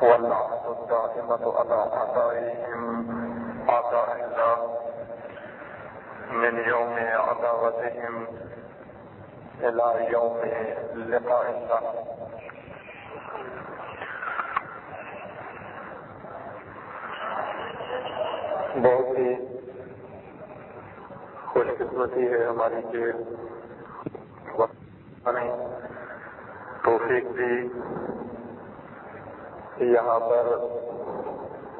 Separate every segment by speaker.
Speaker 1: واللعنة الدائمة على أعدائهم أعداء الله من يوم عداوتهم إلى يوم لقاء الله. بہت ہی خوش قسمتی ہے ہماری کہ توفیق دی یہاں پر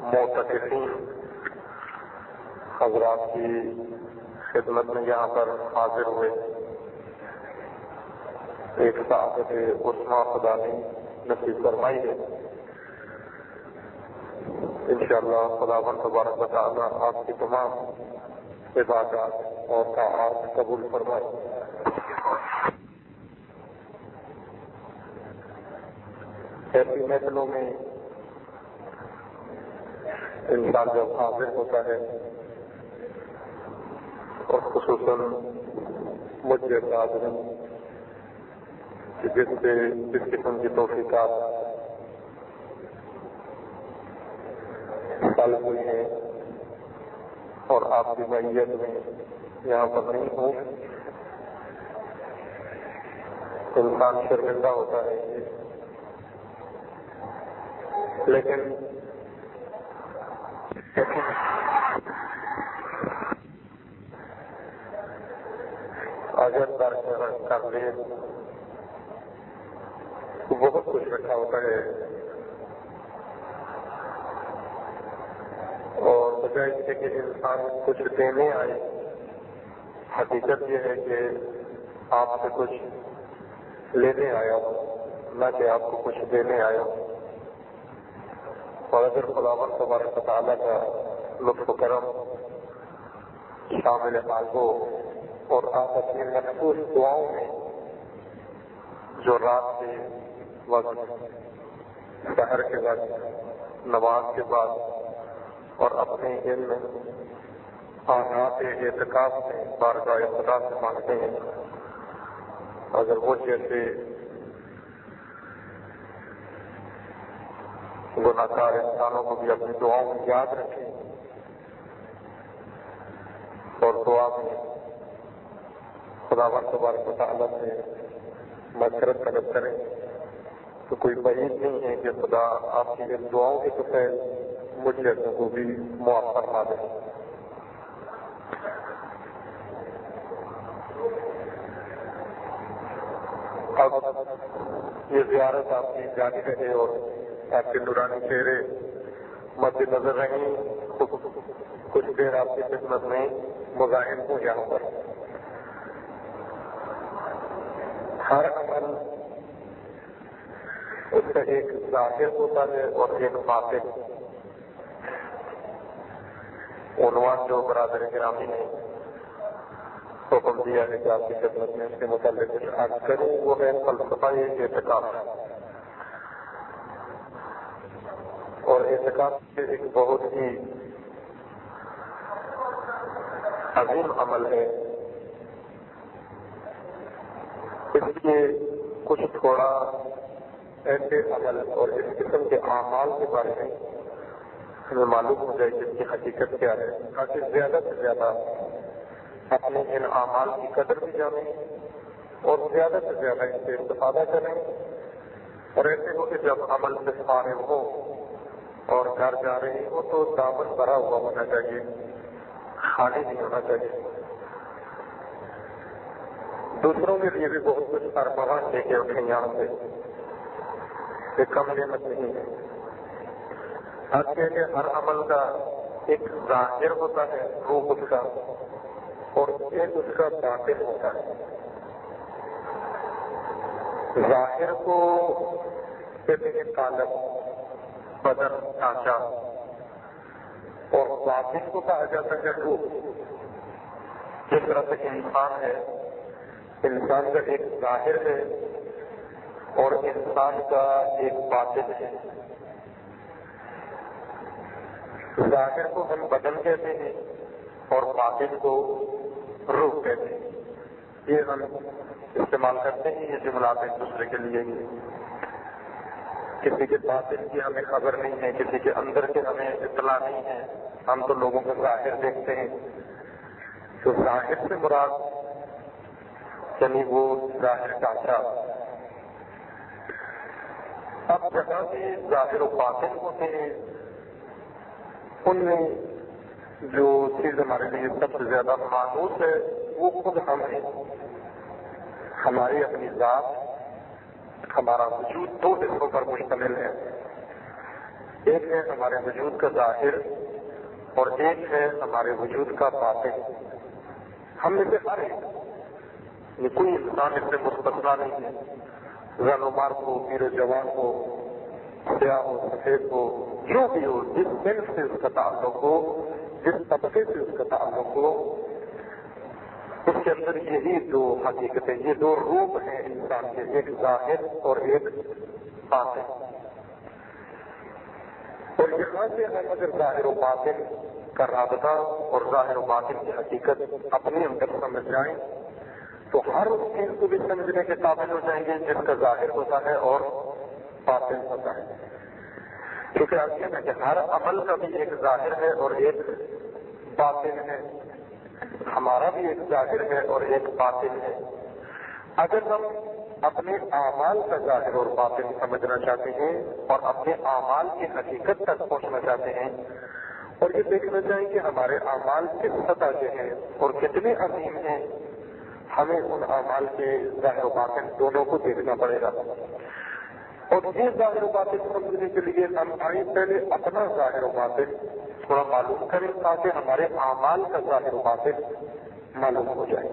Speaker 1: معتکفین حضرات کی خدمت میں یہاں پر حاضر ہوئے. ایک سعادت عظمیٰ خدا نے نصیب فرمائی ہے. انشاءاللہ خداوند تبارک و تعالیٰ آپ کی تمام عبادات اور طاعات قبول فرمائے. ایسی محفلوں میں انسان جب حاضر ہوتا ہے اور خصوصاً مجھ جیسا آدمی جس قسم کی توفیقات طلب ہوئی ہیں اور آپ کی معیت میں یہاں پر نہیں ہوں، انسان شرمندہ ہوتا ہے. لیکن اگر درخت کر لے تو بہت کچھ رکھا ہوتا ہے اور بجائے اس کے کہ انسان کچھ دینے آئے، حقیقت یہ ہے کہ آپ سے کچھ لینے آیا ہو، نہ کہ آپ کو کچھ دینے آیا ہو. اور اگر خداوند تبارک و تعالیٰ کا لطف و کرم شامل حال ہو اور آپ اپنی مخصوص دعاؤں میں جو رات کے وقت، سحر کے وقت، نماز کے بعد اور اپنے علم آنات اعتکاف میں بارگاہ خدا سے مانگتے ہیں، اگر وہ جیسے گناہ گار انسانوں کو بھی اپنی دعاؤں میں یاد رکھیں اور دعا میں خداوند تبارک و تعالیٰ سے مغفرت طلب کریں تو کوئی بعید نہیں ہے کہ خدا آپ کی ان دعاؤں کے بغیر مجھ جیسوں کو بھی معاف فرما دے. اب یہ زیارت آپ کی جانی رہے اور آپ کے نورانی چہرے مد نظر رہیں، کچھ دیر آپ کی خدمت میں مظاہر ہوں. یہاں پر ہر عمل اس کا ایک ظاہر ہوتا ہے اور ایک باطن. عنوان جو برادر گرامی نے حکم دیا ہے کہ آپ کی خدمت میں اس کے متعلق کچھ عرض کروں، وہ ہے فلسفہ اعتکاف. اور اعتکاف ایک بہت ہی عظیم عمل ہے. اس لیے کچھ تھوڑا ایسے عمل اور اس قسم کے اعمال کے بارے میں ہمیں معلوم ہو جائے جس کی حقیقت کیا ہے، تاکہ زیادہ سے زیادہ اپنے ان اعمال کی قدر بھی جانیں اور زیادہ سے زیادہ اس سے استفادہ کریں. اور ایسے ہو کہ جب عمل سے فارغ ہو اور گھر جا رہے ہو تو دامن بھرا ہوا ہونا چاہیے، خالی نہیں ہونا چاہیے. دوسروں کے لیے بھی بہت کچھ ارمان لے کے اٹھیں یہاں سے، یہ کم نعمت نہیں ہے. ہر عمل کا ایک ظاہر ہوتا ہے، روح اس کا، اور ایک اس کا باطن ہوتا ہے. ظاہر کو کہتے ہیں قالب، بدن، ڈھانچہ، اور باطن کو کہا جاتا ہے روح. جس طرح سے انسان ہے، انسان کا ایک ظاہر ہے اور انسان کا ایک باطن ہے. ظاہر کو ہم بدن کہتے ہیں اور باطن کو روح کہتے ہیں. یہ ہم استعمال کرتے ہیں یہ جملات ایک دوسرے کے لیے. کسی کے باطن کی ہمیں خبر نہیں ہے، کسی کے اندر کے ہمیں اطلاع نہیں ہے، ہم تو لوگوں کا ظاہر دیکھتے ہیں. تو ظاہر سے مراد یعنی وہ ظاہر ڈھانچہ. اب جہاں بھی ظاہر و باطن ہوتے ہیں ان میں جو چیز ہمارے لیے سب سے زیادہ مانوس ہے وہ خود ہم ہیں. ہماری اپنی ذات، ہمارا وجود دو حصوں پر مشتمل ہے. ایک ہے ہمارے وجود کا ظاہر اور ایک ہے ہمارے وجود کا باطن. ہم میں سے ہر ایک کوئی انسان اس سے مستثنا نہیں ہے. زن و مرد ہو، پیر و جوان ہو، سیاہ ہو، سفید ہو، جو بھی ہو، جس صنف سے اس کا تعلق ہو، جس طبقے سے اس کا تعلق ہو، اس کے اندر یہی دو حقیقتیں، یہ دو روپ ہیں انسان کے، ایک ظاہر اور ایک باطن. اور یہاں سے ہم اگر ظاہر و باطن کا رابطہ اور ظاہر و باطن کی حقیقت اپنے اندر سمجھ جائیں تو ہر اس چیز کو بھی سمجھنے کے قابل ہو جائیں گے جس کا ظاہر ہوتا ہے اور باطن ہوتا ہے. کیونکہ آپ کہتے ہیں کہ ہر عمل کا بھی ایک ظاہر ہے اور ایک باطن ہے. ہمارا بھی ایک ظاہر ہے اور ایک باطن ہے. اگر ہم اپنے اعمال کا ظاہر اور باطن سمجھنا چاہتے ہیں اور اپنے اعمال کی حقیقت تک پہنچنا چاہتے ہیں اور یہ دیکھنا چاہیں کہ ہمارے اعمال کس سطح کے ہیں اور کتنے عظیم ہیں، ہمیں ان اعمال کے ظاہر و باطن دونوں کو دیکھنا پڑے گا. اور یہ ظاہر و باطن سمجھنے کے لیے ہم آئیں پہلے اپنا ظاہر و باطن تھوڑا معلوم کریں تاکہ ہمارے اعمال کا ظاہر و باطن معلوم ہو جائے.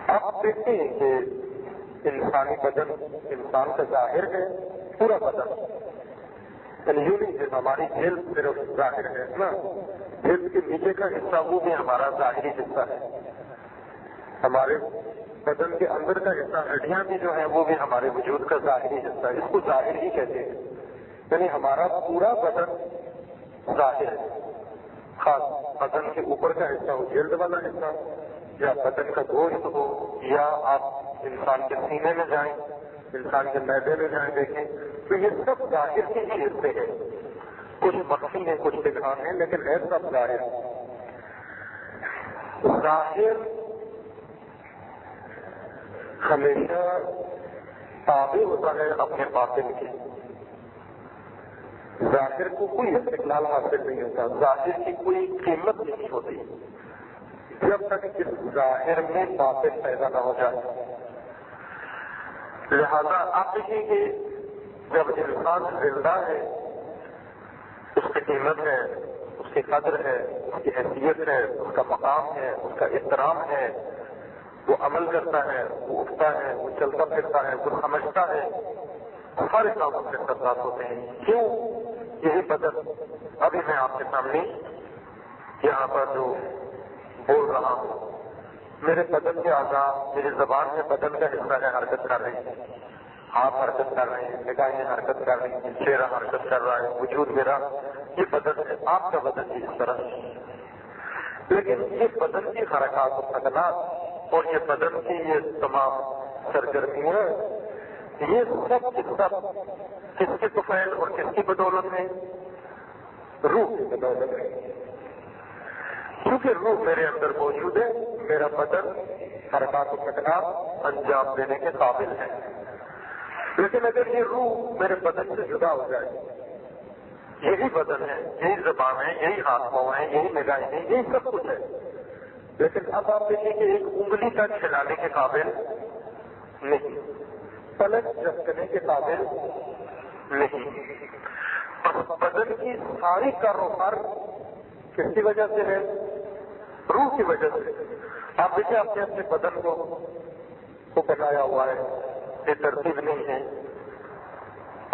Speaker 1: آپ دیکھتے ہیں کہ انسانی بدن انسان کا ظاہر ہے، پورا بدن. یعنی یوں نہیں کہ ہماری جلد صرف ظاہر ہے نا، جلد کے نیچے کا حصہ وہ بھی ہمارا ظاہری حصہ ہے. ہمارے بدن کے اندر کا حصہ، ہڈیاں بھی جو ہیں وہ بھی ہمارے وجود کا ظاہری حصہ ہے. اس کو ظاہر ہی کہتے ہیں. یعنی ہمارا پورا بدن ظاہر ہے. خاص بدن کے اوپر کا حصہ ہو، جلد والا حصہ، یا بدن کا گوشت ہو، یا آپ انسان کے سینے میں جائیں، انسان کے معدے میں جائیں دیکھیں تو یہ سب ظاہر کے ہی حصے ہیں. کچھ مخفی ہیں، کچھ دکھان ہیں، لیکن ہے سب ظاہر. ظاہر ہمیشہ تابع ہوتا ہے اپنے باطن کے. ظاہر کو کوئی استقلال حاصل نہیں ہوتا، ظاہر کی کوئی قیمت نہیں ہوتی جب تک اس ظاہر میں باطن پیدا نہ ہو جائے. لہذا آپ دیکھیں کہ جب انسان زندہ ہے اس کی قیمت ہے، اس کی قدر ہے، اس کی حیثیت ہے، اس کا مقام ہے، اس کا احترام ہے. وہ عمل کرتا ہے، وہ اٹھتا ہے، وہ چلتا پھرتا ہے، وہ سمجھتا ہے. سارے کاموں سے اثرات ہوتے ہیں. کیوں؟ یہی بدن ابھی میں آپ کے سامنے یہاں پر جو بول رہا ہوں، میرے بدن کے اعضاء میری زبان میں بدن کا حصہ ہے، حرکت کر رہی ہے. آپ حرکت کر رہے ہیں، نگاہیں حرکت کر رہی ہیں، چہرہ حرکت کر رہا ہے، وجود میرا یہ بدن ہے. آپ کا بدن بھی اس طرح ہے. لیکن یہ بدن کی حرکات و سکنات اور یہ بدن کی یہ تمام سرگرمیاں یہ سب کس کے طفیل اور کس کی بدولت ہے؟ روح کی بدولت ہے. کیونکہ روح میرے اندر موجود ہے، میرا بدن حرکات و سکنات انجام دینے کے قابل ہے. لیکن اگر یہ روح میرے بدن سے جدا ہو جائے، یہی بدن ہے، یہی زبان ہے، یہی ہاتھ پاؤں ہیں، یہی نگاہیں ہیں، یہی سب کچھ ہے، لیکن اب آپ دیکھیں کہ ایک انگلی تک کھلانے کے قابل نہیں، پلک جھپکنے کے قابل نہیں. بدن کی ساری کاروبار کس کی وجہ سے ہے؟ روح کی وجہ سے. آپ دیکھیں آپ نے اپنے بدن کو بنایا ہوا ہے، یہ ترتیب نہیں ہے.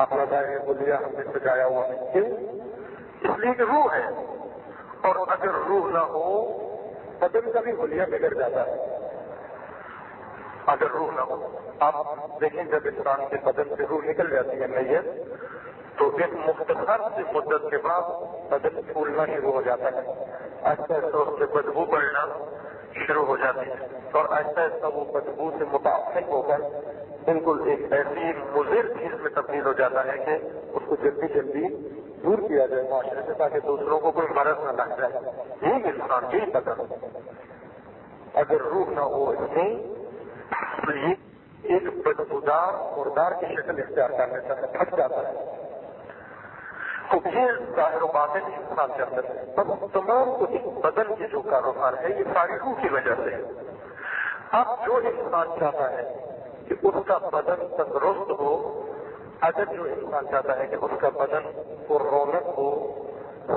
Speaker 1: اپنا دائیں بولیا ہم نے سجایا ہوا ہے. کیوں؟ اس لیے کہ روح ہے، اور اگر روح نہ ہو بدن کا بھی بولیا بگڑ جاتا ہے. اگر روح نہ ہو، آپ دیکھیں جب انسان کے بدن سے روح نکل جاتی ہے میت تو ایک مختصر سی مدت کے بعد بدن پھولنا شروع ہو جاتا ہے. اچھا تو اس سے بدبو پڑنا شروع ہو جاتی ہے اور آہستہ آہستہ وہ بدبو سے متاثر ہو کر بالکل ایک ایسی مضر چیز میں تبدیل ہو جاتا ہے کہ اس کو جلدی جلدی دور کیا جائے معاشرے سے تاکہ دوسروں کو کوئی مرض نہ لگ جائے. یہی انسان یہی بدن اگر روح نہ ہو اس میں تو یہ ایک بدبودار مردار کی شکل اختیار کر لیتا ہے, پھٹ جاتا ہے. تو یہ ظاہر و باطن انسان کے اندر ہے. بس تمام کچھ بدن کے جو کاروبار ہے یہ ساری روح کی وجہ سے ہے. اب جو انسان چاہتا ہے کہ اس کا بدن تندرست ہو, اگر جو انسان چاہتا ہے کہ اس کا بدن پر رونق ہو,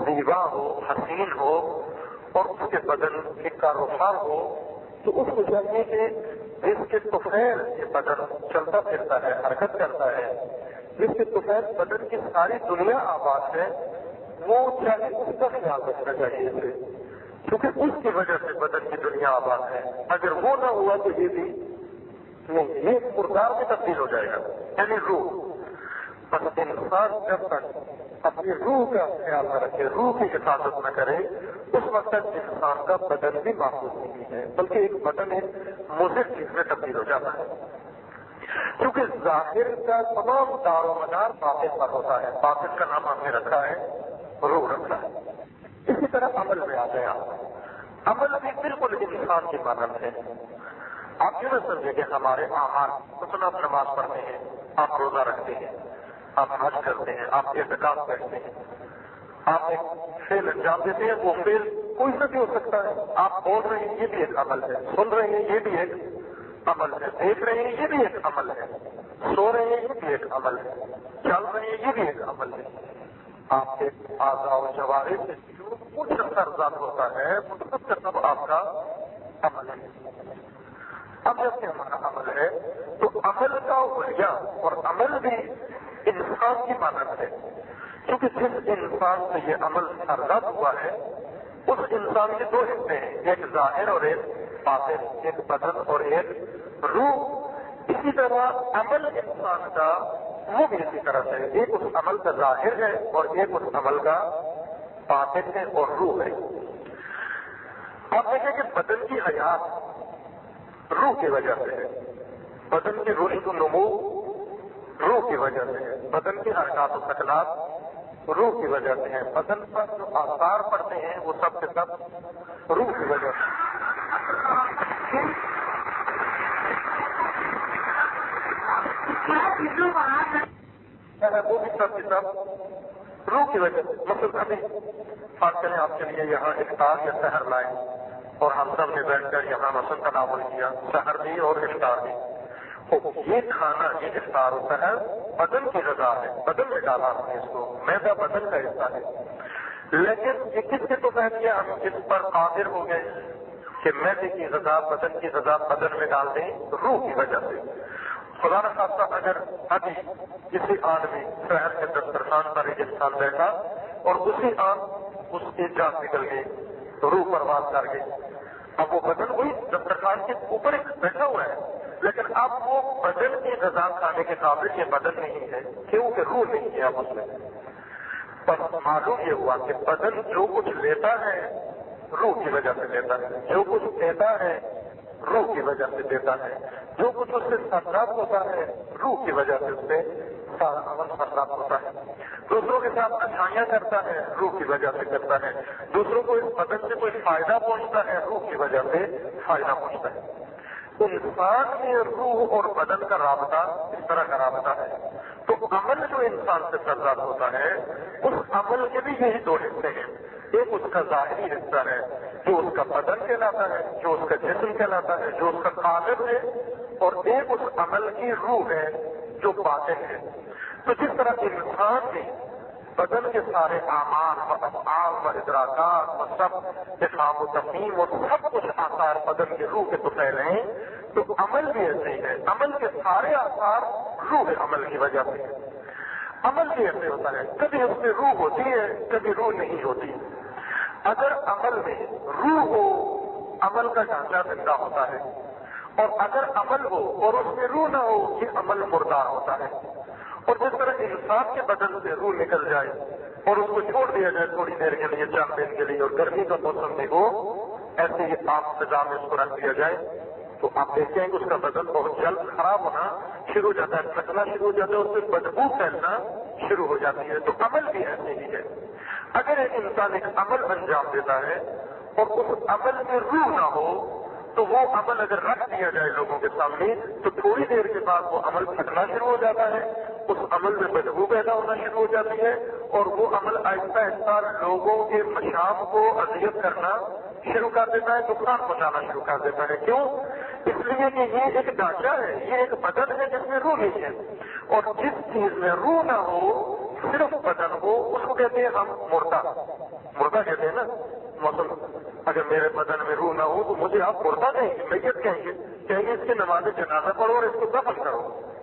Speaker 1: زیبا ہو, حسین ہو اور اس کے بدن کے کاروبار ہو, تو اس کو چاہیے کہ جس کے طفیل یہ بدن چلتا پھرتا ہے, حرکت کرتا ہے, جس کے طفیل بدن کی ساری دنیا آباد ہے, وہ چاہے اس کا خیال رکھنا چاہیے اسے, کیونکہ اس کی وجہ سے بدن کی دنیا آباد ہے. اگر وہ نہ ہوا تو یہ بھی نہیں, یہ مردار میں تبدیل ہو جائے گا, یعنی روح. بس انسان جب تک اپنی روح کا خیال نہ رکھے, روح کی حفاظت نہ کرے, اس وقت تک انسان کا بدن بھی محفوظ نہیں ہے, بلکہ ایک بدن ایک مضر چیز میں تبدیل ہو جاتا ہے. کیونکہ ظاہر کا تمام دار و مدار باطن پر ہوتا ہے. باطن کا نام ہم نے رکھا ہے, روح رکھا ہے. اسی طرح عمل میں آ گیا. عمل بھی بالکل انسان کی مانند ہے. آپ کیوں نہ سمجھیں کہ ہمارے اعمال, مثلا آپ نماز پڑھتے ہیں, آپ روزہ رکھتے ہیں, آپ حج کرتے ہیں, آپ اعتکاف کرتے ہیں, آپ ایک فعل انجام دیتے ہیں, وہ فعل کوئی سا بھی ہو سکتا ہے. آپ بول رہے ہیں یہ بھی ایک عمل ہے, سن رہے ہیں یہ بھی ایک عمل ہے, دیکھ رہے ہیں یہ بھی ایک عمل ہے, سو رہے ہیں یہ بھی ایک عمل ہے, چل رہے ہیں یہ بھی ایک عمل ہے. آپ کے اعضاء و جوارح سے جو کچھ سرزد ہوتا ہے وہ سب کا سب آپ کا عمل ہے. اب جب کہ ہمارا عمل ہے تو عمل کا وجہ اور عمل بھی انسان کی مانند ہے, کیونکہ جس انسان سے یہ عمل سرزد ہوا ہے اس انسان کے دو حصے ہیں, ایک ظاہر اور ایک باطن, ایک بدن اور ایک روح. اسی طرح عمل انسان کا وہ بھی اسی طرح سے ایک اس عمل کا ظاہر ہے اور ایک اس عمل کا باطن ہے اور روح ہے. آپ دیکھیں کہ بدن کی حیات روح کی وجہ سے ہے, بدن کی رشد و نمو روح کی وجہ سے ہے, بدن کی حرکات و سکنات روح کی وجہ سے ہے, بدن پر جو آثار پڑتے ہیں وہ سب کے سب روح کی وجہ سے. وہ بھی سب کے سب روح کی وجہ سے. مطلب ابھی بات کریں آپ کے لیے یہاں افطار یا سحر لائے اور ہم سب نے بیٹھ کر یہاں مسجد کا تناول کیا, سحر بھی اور افطار بھی. یہ کھانا, یہ افطار و سحر بدن کی غذا ہے, بدن میں ڈالا ہم نے اس کو, میدا بدن کا حصہ ہے. لیکن یہ کس کے تو کہہ دیا ہم اس پر قادر ہو گئے کہ میدے کی غذا, بدن کی غذا بدن میں ڈال دیں روح کی وجہ سے. خدا نہ خاصہ اگر ابھی کسی آدمی شہر کے دسترخوان پر ایک انسان بیٹھا اور اسی آن اس کی جان نکل گئی, روح پرواز کر گئی, اب وہ بدن وہی دسترخوان کے اوپر ایک بیٹھا ہوا ہے, لیکن اب وہ بدن کی غذا کھانے کے قابل یہ بدن نہیں ہے, کیونکہ روح نہیں ہے اب اس میں. پر معلوم یہ ہوا کہ بدن جو کچھ لیتا ہے روح کی وجہ سے لیتا ہے, جو کچھ دیتا ہے روح کی وجہ سے دیتا ہے, جو کچھ اس سے سرزد ہوتا ہے روح کی وجہ سے اس سے سارا عمل سرزد ہوتا ہے. دوسروں کے ساتھ اچھائیاں کرتا ہے روح کی وجہ سے کرتا ہے, دوسروں کو اس بدن سے کوئی فائدہ پہنچتا ہے روح کی وجہ سے فائدہ پہنچتا ہے. انسان میں روح اور بدن کا رابطہ اس طرح کا رابطہ ہے. تو عمل جو انسان سے سرزد ہوتا ہے اس عمل کے بھی یہی دو حصے ہیں, ایک اس کا ظاہری حصہ ہے جو اس کا بدن کہلاتا ہے, جو اس کا جسم کہلاتا ہے, جو اس کا قالب ہے, اور ایک اس عمل کی روح ہے جو باطن ہے. تو جس طرح انسان میں بدن کے سارے اعمال و افعال و ادراکات و سب افہام و تفہیم و سب کچھ آثار بدن کے روح کے طفیل ہیں, تو عمل بھی ایسے ہی ہے. عمل کے سارے آثار روح عمل کی وجہ سے ہے. عمل بھی ایسے ہوتا ہے, کبھی اس میں روح ہوتی ہے کبھی روح نہیں ہوتی. اگر عمل میں روح ہو عمل کا ڈھانچہ زندہ ہوتا ہے, اور اگر عمل ہو اور اس میں روح نہ ہو یہ عمل مردار ہوتا ہے. اور جس طرح انسان کے بدن سے روح نکل جائے اور اس کو چھوڑ دیا جائے تھوڑی دیر کے لیے, 4 دن کے لیے, اور گرمی کا موسم میں ہو ایسے ہی آپ فضا میں اس کو رکھ دیا جائے تو آپ دیکھتے ہیں کہ اس کا بدن بہت جلد خراب ہونا شروع ہو جاتا ہے، پھٹنا شروع ہو جاتا ہے، اس سے بدبو پھیلنا شروع ہو جاتی ہے۔ تو عمل بھی ایسے ہی ہے، اگر ایک انسان ایک عمل انجام دیتا ہے اور اس عمل میں روح نہ ہو تو وہ عمل اگر رکھ دیا جائے لوگوں کے سامنے تو تھوڑی دیر کے بعد وہ عمل پھٹنا شروع ہو جاتا ہے، اس عمل میں بدبو پیدا ہونا شروع ہو جاتی ہے اور وہ عمل آہستہ آہستہ لوگوں کے مشام کو اذیت کرنا شروع کر دیتا ہے، نقصان پہنچانا شروع کر دیتا ہے۔ کیوں؟ اس لیے کہ یہ ایک ڈھانچہ ہے، یہ ایک بدن ہے جس میں روح نہیں ہے، اور جس چیز میں روح نہ ہو صرف بدن ہو اس کو کہتے ہیں ہم مردہ کہتے ہیں نا۔ مثلا اگر میرے بدن میں روح نہ ہو تو مجھے آپ مردہ کہیں گے، میت کہیں گے اس کی نماز جنازہ پڑھو اور اس کو دفن کرو،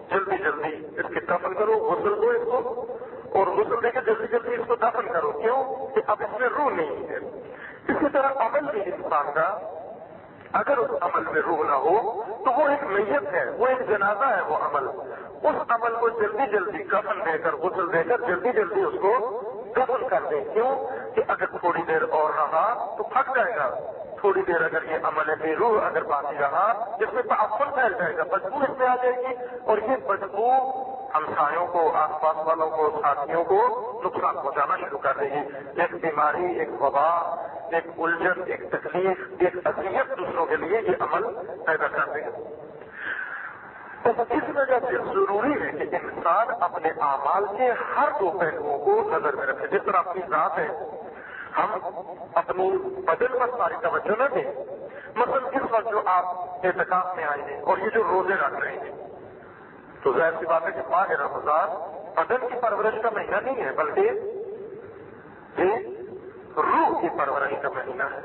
Speaker 1: جلدی جلدی اس کے دفن کرو، غسل دو اس کو اور غسل دے کے جلدی جلدی اس کو دفن کرو۔ کیوں؟ کہ اب اس میں روح نہیں ہے۔ اسی طرح عمل بھی انسان کا اگر اس عمل میں روح نہ ہو تو وہ ایک میت ہے، وہ ایک جنازہ ہے۔ وہ عمل، اس عمل کو جلدی جلدی کفن دے کر غسل دے کر جلدی جلدی اس کو دفن کر دیں۔ کیوں؟ کہ اگر تھوڑی دیر اور رہا تو پھٹ جائے گا، تھوڑی دیر اگر یہ عمل بے روح اگر باقی رہا جس میں تعفن پھیل جائے گا، بدبو اس میں آ جائے گی اور یہ بدبو ہمسایوں کو، آس پاس والوں کو، ساتھیوں کو نقصان پہنچانا شروع کر دے گی۔ ایک بیماری، ایک وبا، ایک الجھن، ایک تکلیف، ایک اذیت دوسروں کے لیے یہ عمل پیدا کر دے گا۔ تو اس وجہ سے ضروری ہے کہ انسان اپنے اعمال کے ہر دو پہلوؤں کو نظر میں رکھے۔ جس طرح اپنی ذات ہے، ہم اپنی بدن پر ساری توجہ نہ دیں۔ مثلا اس وقت جو آپ اعتکاف میں آئے ہیں اور یہ جو روزے رکھ رہے ہیں تو ظاہر سی بات ہے کہ ماہ رمضان بدن کی پرورش کا مہینہ نہیں ہے بلکہ یہ روح کی پرورش کا مہینہ ہے،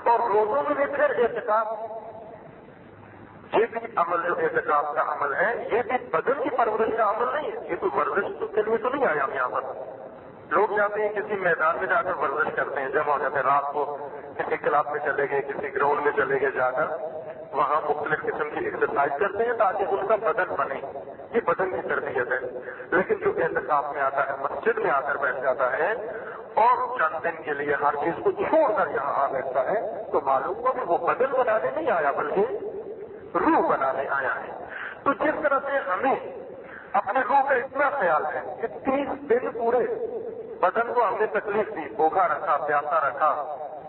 Speaker 1: اور روزوں میں بھی پھر اعتکاف، یہ بھی عمل جو اعتکاف کا عمل ہے یہ بھی بدن کی پرورش کا عمل نہیں ہے۔ یہ تو ورزش کے لیے تو نہیں آیا ہم یہاں پر۔ لوگ جاتے ہیں کسی میدان میں جا کر ورزش کرتے ہیں، جمع ہو جاتے ہیں، رات کو کسی کلب میں چلے گئے، کسی گراؤنڈ میں چلے گئے، جا کر وہاں مختلف قسم کی ایکسرسائز کرتے ہیں تاکہ ان کا بدن بنے، یہ بدن کی تربیت ہے۔ لیکن جو اعتکاف میں آتا ہے، مسجد میں آ کر بیٹھ جاتا ہے اور چند دن کے لیے ہر چیز کو چھوڑ کر یہاں آ بیٹھتا ہے تو معلوم ہو کہ وہ بدن بنانے نہیں آیا بلکہ روح بنانے آیا ہے۔ تو جس طرح سے ہمیں اپنے روح کا اتنا خیال ہے کہ 30 دن پورے بدن کو ہم نے تکلیف دی، بھوکا رکھا، پیاسا رکھا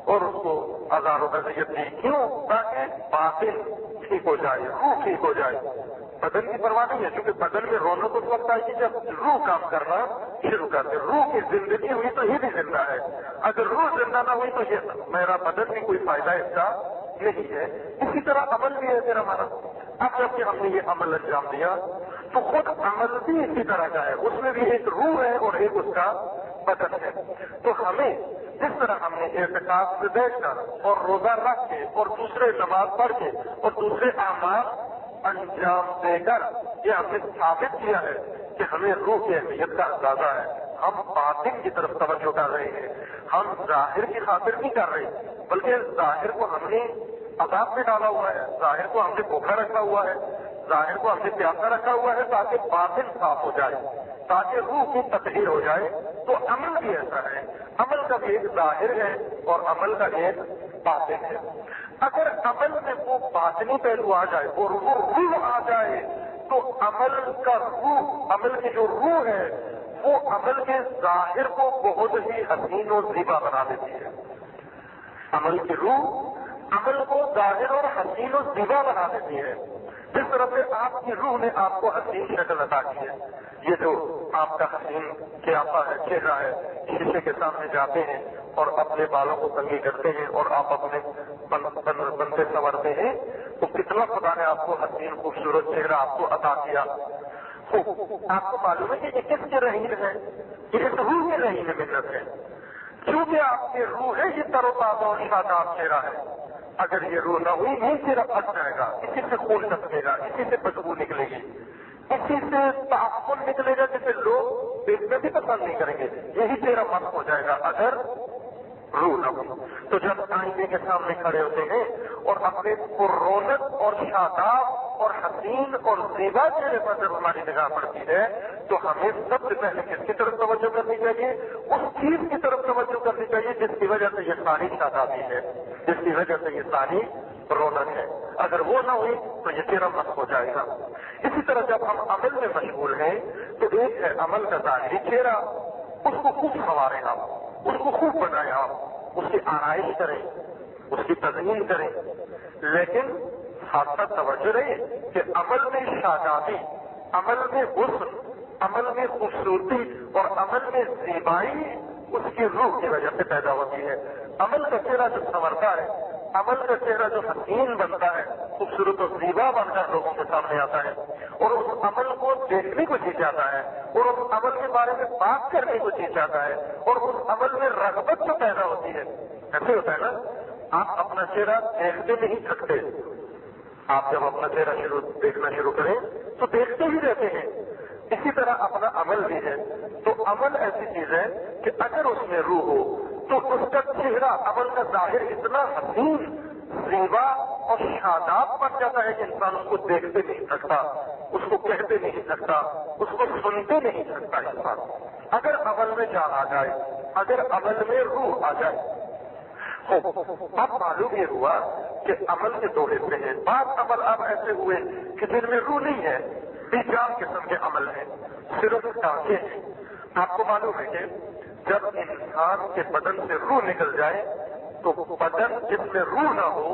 Speaker 1: اور اس کو آزار و اذیت دی، کیوں؟ تاکہ باطن ٹھیک ہو جائے، روح ٹھیک ہو جائے۔ بدن کی پرواہ نہیں ہے، کیونکہ بدن میں رونق اس وقت آئے گی جب روح کام کرنا شروع کر دے۔ روح کی زندگی ہوئی تو یہ بھی زندہ ہے، اگر روح زندہ نہ ہوئی تو یہ میرا بدن بھی کوئی فائدہ اس کا نہیں ہے۔ اسی طرح عمل بھی ہے پھر ہمارا۔ اب جب کہ ہم نے یہ عمل انجام دیا تو خود عمل بھی اسی طرح کا ہے، اس میں بھی ایک روح ہے اور ایک اس کا بدن ہے۔ تو ہمیں جس طرح ہم نے اعتکاف سے بیٹھ کر اور روزہ رکھ کے اور دوسرے نماز پڑھ کے اور دوسرے اعمال انجام دے کر یہ ہم نے ثابت کیا ہے کہ ہمیں روح کی اہمیت کا اندازہ ہے۔ ہم باطن کی طرف توجہ کر رہے ہیں، ہم ظاہر کی خاطر نہیں کر رہے بلکہ ظاہر کو ہم نے عذاب میں ڈالا ہوا ہے، ظاہر کو ہم نے بھوکا رکھا ہوا ہے، ظاہر کو ہم نے پیاسا رکھا ہوا ہے تاکہ باطن صاف ہو جائے، تاکہ روح کی تطہیر ہو جائے۔ تو عمل بھی ایسا ہے، عمل کا بھی ایک ظاہر ہے اور عمل کا ایک باطن ہے۔ اگر عمل میں وہ باطنی پہلو آ جائے اور وہ روح آ جائے تو عمل کا روح، عمل کی جو روح ہے وہ عمل کے ظاہر کو بہت ہی حسین و زیبا بنا دیتی ہے۔ عمل کی روح عمل کو ظاہر اور حسین و زیبا بنا دیتی ہے۔ جس طرح سے آپ کی روح نے آپ کو حسین شکل عطا کی ہے، یہ جو آپ کا حسین قیافہ ہے، چہرہ ہے، شیشے کے سامنے جاتے ہیں اور اپنے بالوں کو کنگھی کرتے ہیں اور آپ اپنے بنتے سنورتے ہیں تو کتنا خدا نے آپ کو حسین خوبصورت چہرہ آپ کو عطا کیا۔ تو آپ کو معلوم ہے کہ یہ کس کے رحیم ہے؟ یہ اس روح کے رحیم منت ہے، کیونکہ آپ کی روح ہے یہ تر و تازہ اور شاداب چہرہ ہے۔ اگر یہ روح نہ ہوئی یہ چہرہ پھٹ جائے گا، اسی سے خون نکلے گا، اسی سے بدبو نکلے گی، اسی سے تعفن نکلے گا جسے لوگ دیکھنا بھی پسند نہیں کریں گے، یہی چہرہ مست ہو جائے گا اگر روح نہ ہو. تو جب آئینے کے سامنے کھڑے ہوتے ہیں اور اپنے پررونق اور شاداب اور حسین اور زیبا چہرے پر جب ہماری نگاہ پڑتی ہے تو ہمیں سب سے پہلے کس کی طرف توجہ کرنی چاہیے؟ اس چیز کی طرف توجہ کرنی چاہیے جس کی وجہ سے یہ ساری شادابی ہے، جس کی وجہ سے یہ ساری رونق ہے. اگر وہ نہ ہوئی تو یہ چہرہ مست ہو جائے گا. اسی طرح جب ہم عمل میں مشغول ہیں تو ایک ہے عمل کا ظاہری چہرہ، اس کو خوب سنواریں آپ، اس کو خوب بنائیں آپ، اس کی آرائش کریں، اس کی تزئین کریں، لیکن ساتھ ساتھ توجہ رہے کہ عمل میں شادابی، عمل میں حسن، عمل میں خوبصورتی اور عمل میں زیبائی اس کی روح کی وجہ سے پیدا ہوتی ہے. عمل کا چہرہ جو سنورتا ہے، عمل کا چہرہ جو حسین بنتا ہے، خوبصورت و زیبا بن کر لوگوں کے سامنے آتا ہے اور اس عمل کو دیکھنے کو جی جاتا ہے اور اس عمل کے بارے میں بات کرنے کو جی جاتا ہے اور اس عمل میں رغبت جو پیدا ہوتی ہے. ایسے ہوتا ہے نا، آپ اپنا چہرہ دیکھتے نہیں تھکتے. آپ جب اپنا چہرہ دیکھنا شروع کریں تو دیکھتے ہی رہتے ہیں. اسی طرح اپنا عمل بھی ہے. تو عمل ایسی چیز ہے کہ اگر اس میں روح ہو تو اس کا چہرہ، عمل کا ظاہر اتنا حسین، زیبا اور شاداب بن جاتا ہے کہ انسان اس کو دیکھتے نہیں سکتا، اس کو کہتے نہیں سکتا، اس کو سنتے نہیں سکتا انسان. اگر عمل میں جان آ جائے، اگر عمل میں روح آ جائے. اب معلوم یہ ہوا کہ عمل کے دو حصے ہیں. بعض عمل اب ایسے ہوئے کہ جن میں روح نہیں ہے، بے جان قسم کے عمل ہیں، صرف ٹانکے ہیں. آپ کو معلوم ہے کہ جب انسان کے بدن سے روح نکل جائے تو بدن جس میں روح نہ ہو،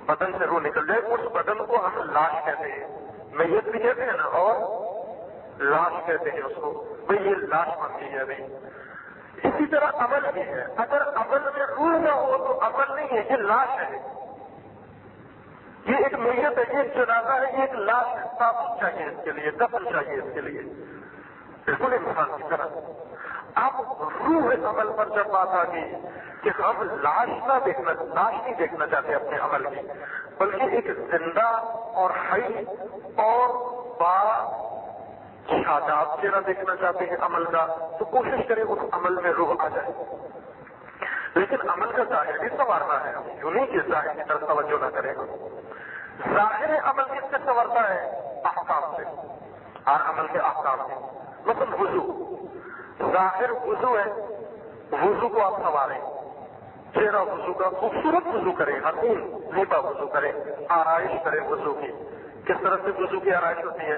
Speaker 1: بدن سے روح نکل جائے اس بدن کو ہم لاش کہتے ہیں. میت بھی کہتے ہیں نا، اور لاش کہتے ہیں اس کو. بھئی یہ لاش بنتی ہے بھائی. اسی طرح عمل بھی ہے. اگر عمل میں روح نہ ہو تو عمل نہیں ہے، یہ لاش ہے. یہ ایک میت ہے، یہ ایک جنازہ ہے، یہ ایک لاش ہے. ثابت چاہیے اس کے لیے، دفن چاہیے اس کے لیے، بالکل انسان کی طرح. اب روح عمل پر جب بات آ گئی کہ ہم لاش نہیں دیکھنا چاہتے اپنے عمل کی، بلکہ ایک زندہ اور حی اور با شاداب چہرہ دیکھنا چاہتے ہیں عمل کا، تو کوشش کریں اس عمل میں روح آ جائے. لیکن عمل کا ظاہر بھی سنوارنا ہے، یوں نہیں کہ ظاہر کی طرف توجہ نہ کریں. ظاہر عمل کس سے سنورتا ہے؟ احکام سے. ہر عمل کے احکام سے. مثلا وضو، ظاہر وضو ہے، وضو کو آپ سنواریں، چہرہ وضو کا خوبصورت وضو کریں، حسین زیبا وضو کریں، آرائش کریں وضو کی. کس طرح سے وضو کی آرائش ہوتی ہے؟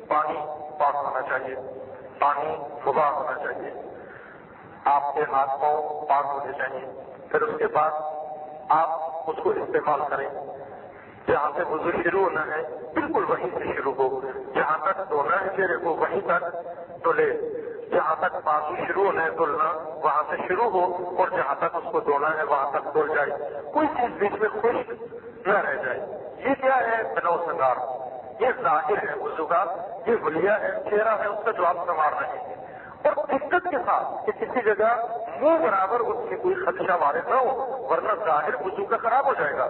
Speaker 1: پانی پاک ہونا چاہیے، پانی مباح ہونا چاہیے، آپ کے ہاتھ پاؤں پاک ہونے چاہیے. پھر اس کے بعد آپ اس کو استعمال کریں. جہاں سے وضو شروع ہونا ہے بالکل وہیں سے شروع ہو. جہاں تک دھونا ہے چہرے کو وہیں تک دھلے. جہاں تک بازو شروع ہونا ہے دھلنا وہاں سے شروع ہو، اور جہاں تک اس کو دھونا ہے وہاں تک دھل جائے. کوئی چیز بیچ میں خشک نہ رہ جائے. یہ کیا ہے؟ بنو سنگار. یہ ظاہر ہے وضو کا، یہ حلیہ ہے، چہرہ ہے اس کا جو آپ سنوار رہے ہیں. اور دقت کے ساتھ کہ کسی جگہ منہ برابر اس میں کوئی خدشہ وارد نہ ہو، ورنہ ظاہر وضو کا خراب ہو جائے گا.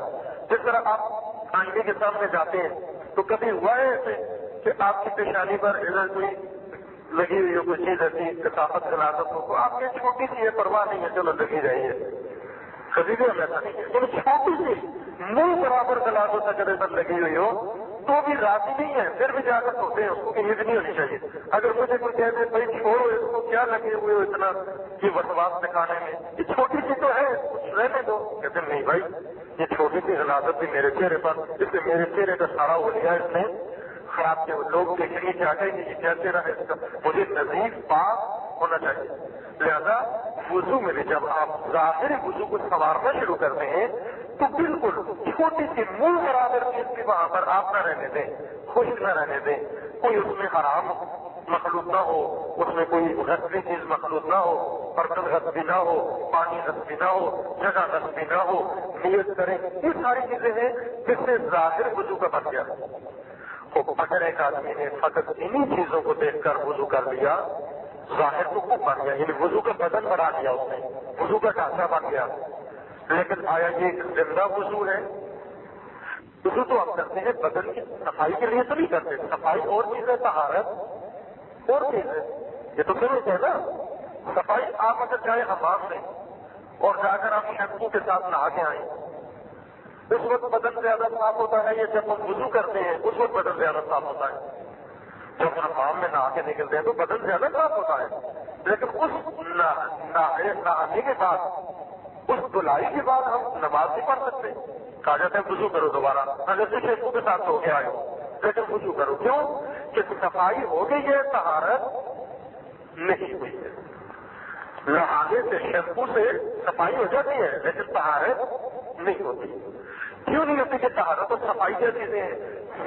Speaker 1: جس طرح آپ آئینے کے سامنے جاتے ہیں تو کبھی ہوا ہے ایسے کہ آپ کی پیشانی پر ادھر کوئی لگی ہوئی ہو، کوئی چیز ایسی کثافت غلاظت ہو تو آپ کے چھوٹی سی ہے، پرواہ نہیں ہے، چلو لگی رہی ہے. کبھی بھی ہم ایسا نہیں ہے. لیکن چھوٹی سی منہ برابر غلاظت اگر ادھر لگی ہوئی ہو تو بھی راضی نہیں ہے، پھر بھی جا کر سوتے ہیں، اس کو امید نہیں ہونی چاہیے. اگر مجھے کوئی کہتے بھائی چھوڑو اس کو، کیا لگے ہوئے ہو اتنا یہ وسواس دکھانے میں، یہ چھوٹی سی تو ہے، کچھ رہنے دو. کہتے نہیں بھائی یہ چھوٹی سی غلاظت بھی میرے چہرے پر، اس سے میرے چہرے کا سارا ہو لیا اس نے خراب کیا. لوگ دیکھیں گے کیا کہیں گے یہ کیا چہرہ ہے اس کا. مجھے نظیف پاک ہونا چاہیے. لہذا وضو میں بھی جب آپ ظاہر وضو کو سنوارنا شروع کرتے ہیں تو بالکل چھوٹی سی منہ برابر چیز بھی وہاں پر آپ نہ رہنے دیں، خشک نہ رہنے دیں. کوئی اس میں حرام مخلوط نہ ہو، اس میں کوئی غصبی چیز مخلوط نہ ہو، برتن غصبی نہ ہو، پانی غصبی نہ ہو، جگہ غصبی نہ ہو. نیت کریں. یہ ساری چیزیں ہیں جس سے ظاہر وضو کا بن گیا. اگر ایک آدمی نے فقط انہی چیزوں کو دیکھ کر وضو کر لیا، ظاہر تو خوب بن گیا، یعنی وضو کا بدن بڑھا دیا اس نے، وضو کا ڈھانچہ بن گیا. لیکن آیا یہ ایک زندہ وضو ہے؟ وضو تو آپ کرتے ہیں بدن کی صفائی کے لیے تو نہیں کرتے. صفائی اور چیز ہے، طہارت اور چیز ہے. یہ تو ضرورت ہے نا. صفائی آپ اگر چاہے حمام میں اور جا کر آپ شیمپو کے ساتھ نہا کے آئیں، اس وقت بدن زیادہ صاف ہوتا ہے، یا جب ہم وضو کرتے ہیں اس وقت بدن زیادہ صاف ہوتا ہے؟ جب ہم حمام میں نہا کے نکلتے ہیں تو بدن زیادہ صاف ہوتا ہے، لیکن اس نہانے کے بعد، اس دھلائی کے بعد ہم نماز نہیں پڑھ سکتے۔ کہا جاتا ہے وضو کرو دوبارہ، اگر سے شیمپو کے ساتھ ہو کے آئے ہو، لیکن وضو کرو۔ کیوں؟ کہ صفائی ہو گئی ہے، طہارت نہیں ہوئی ہے۔ نہانے سے، شیمپو سے صفائی ہو جاتی ہے لیکن طہارت نہیں ہوتی۔ کیوں نہیں ہوتی؟ کہ طہارت اور صفائی کیا چیزیں ہیں؟